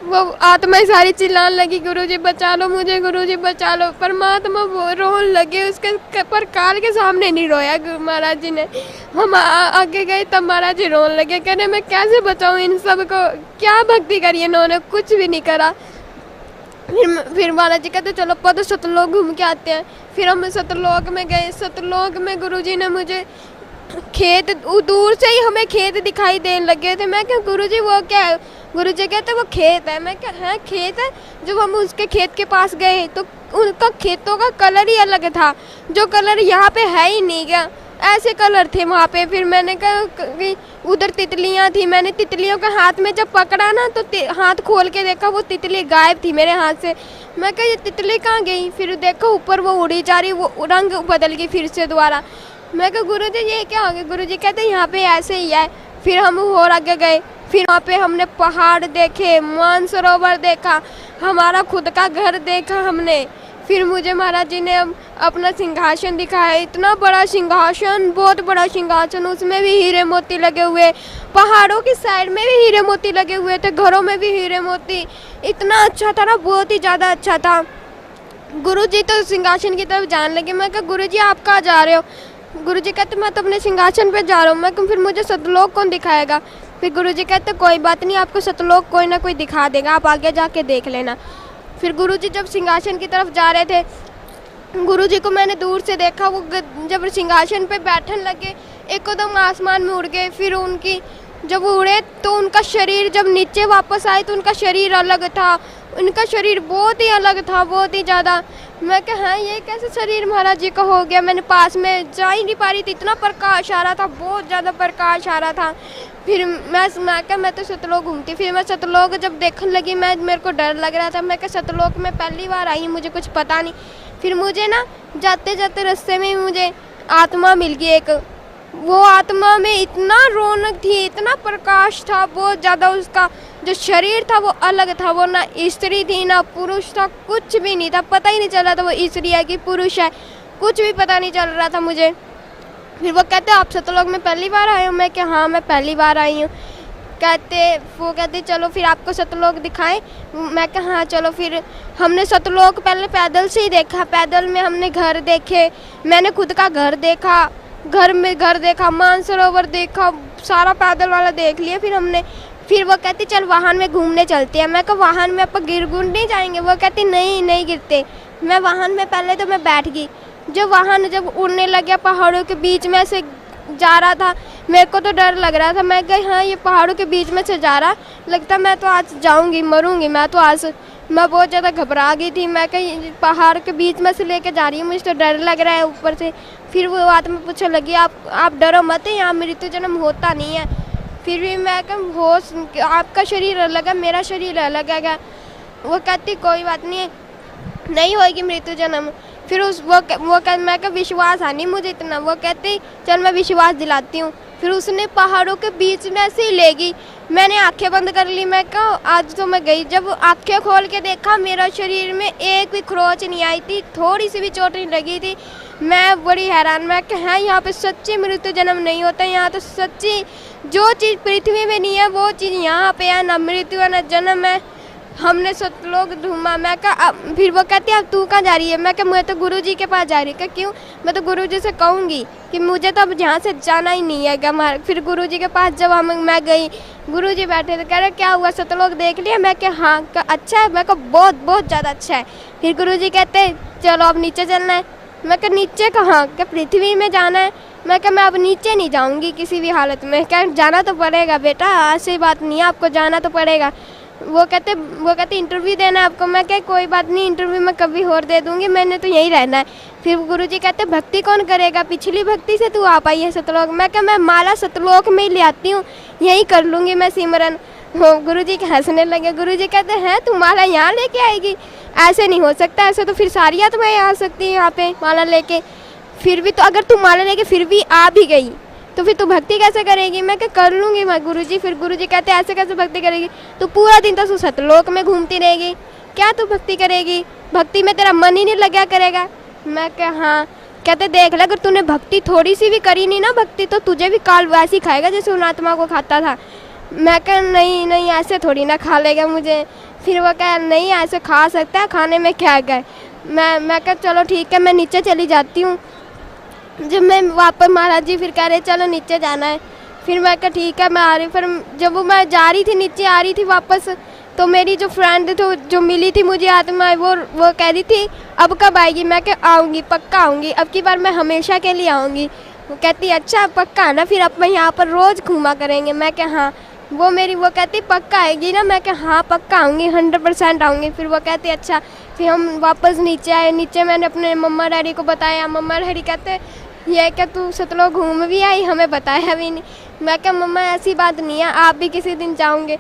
वो आत्माएं सारी चिल्लाने लगी गुरुजी बचा लो मुझे, गुरुजी बचा लो। परमात्मा वो रोने लगे, उसके पर काल के सामने नहीं रोया महाराज जी ने। हम आगे गए तब महाराज जी रोने लगे, कह रहे मैं कैसे बचाऊँ इन सब को, क्या भक्ति करी इन्होंने, कुछ भी नहीं करा। फिर महाराज जी कहते चलो पद सतलोक घूम के आते हैं। फिर हम सतलोक में गए। सतलोक में गुरुजी ने मुझे खेत, दूर से ही हमें खेत दिखाई देने लगे थे। मैं क्या गुरुजी वो क्या है। गुरुजी कहते वो खेत है। मैं क्या है खेत है। जब हम उसके खेत के पास गए तो उनका खेतों का कलर ही अलग था, जो कलर यहाँ पे है ही नहीं क्या, ऐसे कलर थे वहाँ पे। फिर मैंने कहा उधर तितलियाँ थी, मैंने तितलियों के हाथ में जब पकड़ा ना तो हाथ खोल के देखा वो तितली गायब थी मेरे हाथ से। मैं कहा ये तितली कहाँ गई। फिर देखो ऊपर वो उड़ी जा रही, वो रंग बदल गई फिर से दोबारा। मैं कहा गुरुजी ये क्या हो गया। गुरुजी कहते यहाँ पे ऐसे ही है। फिर हम और आगे गए। फिर वहाँ पे हमने पहाड़ देखे, मानसरोवर देखा, हमारा खुद का घर देखा हमने। फिर मुझे महाराज जी ने अपना सिंहासन दिखाया, इतना बड़ा सिंहासन, बहुत बड़ा सिंहासन, उसमें भी हीरे मोती लगे हुए, पहाड़ों की साइड में भी हीरे मोती लगे हुए थे, घरों में भी हीरे मोती। इतना अच्छा था ना, बहुत ही ज़्यादा अच्छा था। गुरुजी तो सिंहासन की तरफ जाने लगे। मैं कहा गुरुजी आप कहाँ जा रहे हो। गुरुजी कहते मैं तो अपने सिंहासन पे जा रहा हूँ। मैं फिर मुझे सतलोक कौन दिखाएगा। फिर गुरुजी कहते कोई बात नहीं, आपको सतलोक कोई ना कोई दिखा देगा, आप आगे जाके देख लेना। फिर गुरुजी जब सिंहासन की तरफ जा रहे थे, गुरुजी को मैंने दूर से देखा, वो जब सिंहासन पे बैठने लगे एकदम आसमान में उड़ गए। फिर उनकी जब वो उड़े तो उनका शरीर जब नीचे वापस आए तो उनका शरीर अलग था, उनका शरीर बहुत ही अलग था, बहुत ही ज़्यादा। मैं कहा हाँ ये कैसे शरीर महाराज जी का हो गया। मैंने पास में जा ही नहीं पा रही थी, इतना प्रकाश आ रहा था, बहुत ज़्यादा प्रकाश आ रहा था। फिर मैं तो सतलोक घूमती। फिर मैं सतलोक जब देखने लगी, मेरे को डर लग रहा था। मैं क्या सतलोक में पहली बार आई, मुझे कुछ पता नहीं। फिर मुझे ना जाते जाते रास्ते में मुझे आत्मा मिल गई एक। वो आत्मा में इतना रौनक थी, इतना प्रकाश था, बहुत ज़्यादा। उसका जो शरीर था वो अलग था, वो ना स्त्री थी ना पुरुष था, कुछ भी नहीं था, पता ही नहीं चल रहा था वो स्त्री है कि पुरुष है, कुछ भी पता नहीं चल रहा था मुझे। फिर वो कहते आप सतलोक में पहली बार आए हो। मैं क्या हाँ मैं पहली बार आई हूँ। वो कहते चलो फिर आपको सतलोक दिखाएं। मैं कहा हाँ चलो। फिर हमने सतलोक पहले पैदल से ही देखा। पैदल में हमने घर देखे, मैंने खुद का घर देखा, घर देखा, मानसरोवर देखा, सारा पैदल वाला देख लिया। फिर वो कहती चल वाहन में घूमने चलते हैं। मैं कहा वाहन में आप गिर नहीं जाएंगे? वो कहती नहीं गिरते। मैं वाहन में पहले तो मैं बैठ गई। जब उड़ने लग गया, पहाड़ों के बीच में से जा रहा था, मेरे को तो डर लग रहा था। मैं गई हाँ ये पहाड़ों के बीच में से जा रहा, लगता मैं तो आज जाऊंगी, मरूंगी मैं तो आज। मैं बहुत ज़्यादा घबरा गई थी। मैं कहीं पहाड़ के बीच में से लेके जा रही हूँ, मुझे तो डर लग रहा है ऊपर से। फिर वो बात में पूछने लगी आप डरो मत, यहाँ मृत्यु जन्म होता नहीं है। फिर भी मैं कहा होश, आपका शरीर अलग है, मेरा शरीर अलग है। वो कहती कोई बात नहीं होगी मृत्यु जन्म। फिर मैं का विश्वास है नहीं मुझे इतना। वो कहती चल मैं विश्वास दिलाती हूँ। फिर उसने पहाड़ों के बीच में से ही ले गई। मैंने आंखें बंद कर ली। मैं कहा आज तो मैं गई। जब आंखें खोल के देखा, मेरा शरीर में एक भी खरोच नहीं आई थी, थोड़ी सी भी चोट नहीं लगी थी। मैं बड़ी हैरान। मैं कहा यहाँ पे सच्ची मृत्यु जन्म नहीं होता, यहाँ तो सच्ची जो चीज़ पृथ्वी में नहीं है वो चीज़ यहाँ पे है, ना मृत्यु है ना जन्म है। हमने सतलोक ढूंढा। मैं कहा फिर वो कहती अब तू कहाँ जा रही है? मैं कहा मैं तो गुरुजी के पास जा रही हूँ। क्यों? मैं तो गुरुजी से कहूँगी कि मुझे तो अब यहाँ से जाना ही नहीं है। फिर गुरुजी के पास जब मैं गई, गुरुजी बैठे थे, कह रहे क्या हुआ सतलोक देख लिया? मैं कहा हाँ। अच्छा है? मैं कहा बहुत ज़्यादा अच्छा है। फिर गुरुजी कहते चलो अब नीचे चलना है। मैं कहा नीचे कहाँ? क्या पृथ्वी में जाना है? मैं कहा मैं अब नीचे नहीं जाऊँगी किसी भी हालत में। क्या जाना तो पड़ेगा बेटा, ऐसी बात नहीं है, आपको जाना तो पड़ेगा। वो कहते इंटरव्यू देना है आपको। मैं कहा कोई बात नहीं, इंटरव्यू मैं कभी और दे दूंगी, मैंने तो यहीं रहना है। फिर गुरुजी कहते भक्ति कौन करेगा? पिछली भक्ति से तू आ पाई है सतलोक। मैं कहा मैं माला सतलोक में ही ले आती हूँ, यहीं कर लूँगी मैं सिमरन। गुरुजी हंसने लगे। गुरुजी कहते हैं तू माला यहाँ लेके आएगी? ऐसे नहीं हो सकता, ऐसे तो फिर सारी आत्माएं आ सकती है यहाँ पे माला लेके। फिर भी तो अगर तू माला लेके फिर भी आ भी गई तो फिर तू भक्ति कैसे करेगी? मैं क्या कर लूँगी मैं गुरुजी। फिर गुरुजी कहते ऐसे कैसे भक्ति करेगी? तो पूरा दिन तो तू सतलोक में घूमती रहेगी, क्या तू भक्ति करेगी? भक्ति में तेरा मन ही नहीं लगा करेगा। मैं क्या हाँ। कहते देख ले अगर तूने भक्ति थोड़ी सी भी करी नहीं ना भक्ति, तो तुझे भी काल वैसी खाएगा जैसे उन आत्मा को खाता था। मैं क्या नहीं ऐसे थोड़ी ना खा लेगा मुझे। फिर वो कहा नहीं ऐसे खा सकता है, खाने में क्या गए। मैं कहा चलो ठीक है, मैं नीचे चली जाती हूँ। जब मैं वापस महाराज जी फिर कह रहे चलो नीचे जाना है। फिर मैं कहा ठीक है मैं आ रही। फिर जब वो मैं जा रही थी नीचे आ रही थी वापस, तो मेरी जो फ्रेंड थी जो मिली थी मुझे आत्मा, वो कह रही थी अब कब आएगी? मैं कहा आऊँगी, पक्का आऊँगी, अब की बार मैं हमेशा के लिए आऊँगी। वो कहती अच्छा पक्का आना, फिर अब मैं यहाँ पर रोज़ घूमा करेंगे। मैं कहा हाँ। वो कहती पक्का आएगी ना? मैं कहा हाँ पक्का आऊँगी, 100% आऊँगी। फिर वो कहती अच्छा। फिर हम वापस नीचे आए। नीचे मैंने अपने मम्मा डैडी को बताया। मम्मा डैडी कहते ये क्या तू सतलोक घूम भी आई, हमें बताया भी नहीं। मैं क्या मम्मा ऐसी बात नहीं है, आप भी किसी दिन जाओगे।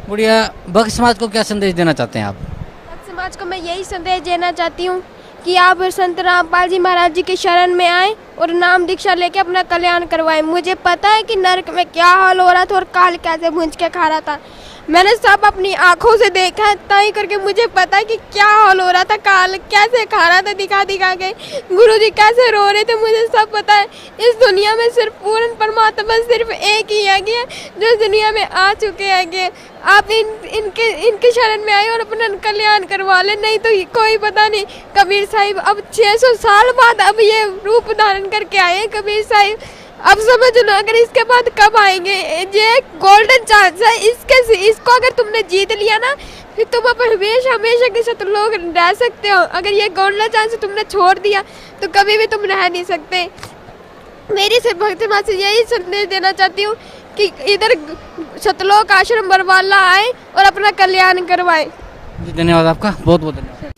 गुड़िया भक्त समाज को क्या संदेश देना चाहते हैं आप? भक्त समाज को मैं यही संदेश देना चाहती हूँ कि आप संत रामपाल जी महाराज जी के शरण में आए और नाम दीक्षा लेके अपना कल्याण करवाएं। मुझे पता है कि नरक में क्या हाल हो रहा था और काल कैसे भूंज के खा रहा था। मैंने सब अपनी आंखों से देखा है, ताई करके मुझे पता है कि क्या हाल हो रहा था, काल कैसे खा रहा था दिखा के, गुरुजी कैसे रो रहे थे, मुझे सब पता है। इस दुनिया में सिर्फ पूर्ण परमात्मा सिर्फ एक ही है जो इस दुनिया में आ चुके हैं। आप इनके शरण में आए और अपना कल्याण करवा ले, नहीं तो कोई पता नहीं। कबीर साहिब अब 600 साल बाद अब ये रूप धारण करके आए हैं कबीर साहिब। अब समझ लो अगर इसके बाद कब आएंगे, ये गोल्डन चांस है। इसको अगर तुमने जीत लिया ना, फिर तुम अब हमेशा के साथ लोग रह सकते हो। अगर ये गोल्डन चांस तुमने छोड़ दिया तो कभी भी तुम रह नहीं सकते। मेरी सिर्फ भक्ति माँ से यही संदेश देना चाहती हूँ कि इधर सतलोक आश्रम बरवाला आए और अपना कल्याण करवाए। जी धन्यवाद आपका, बहुत बहुत धन्यवाद।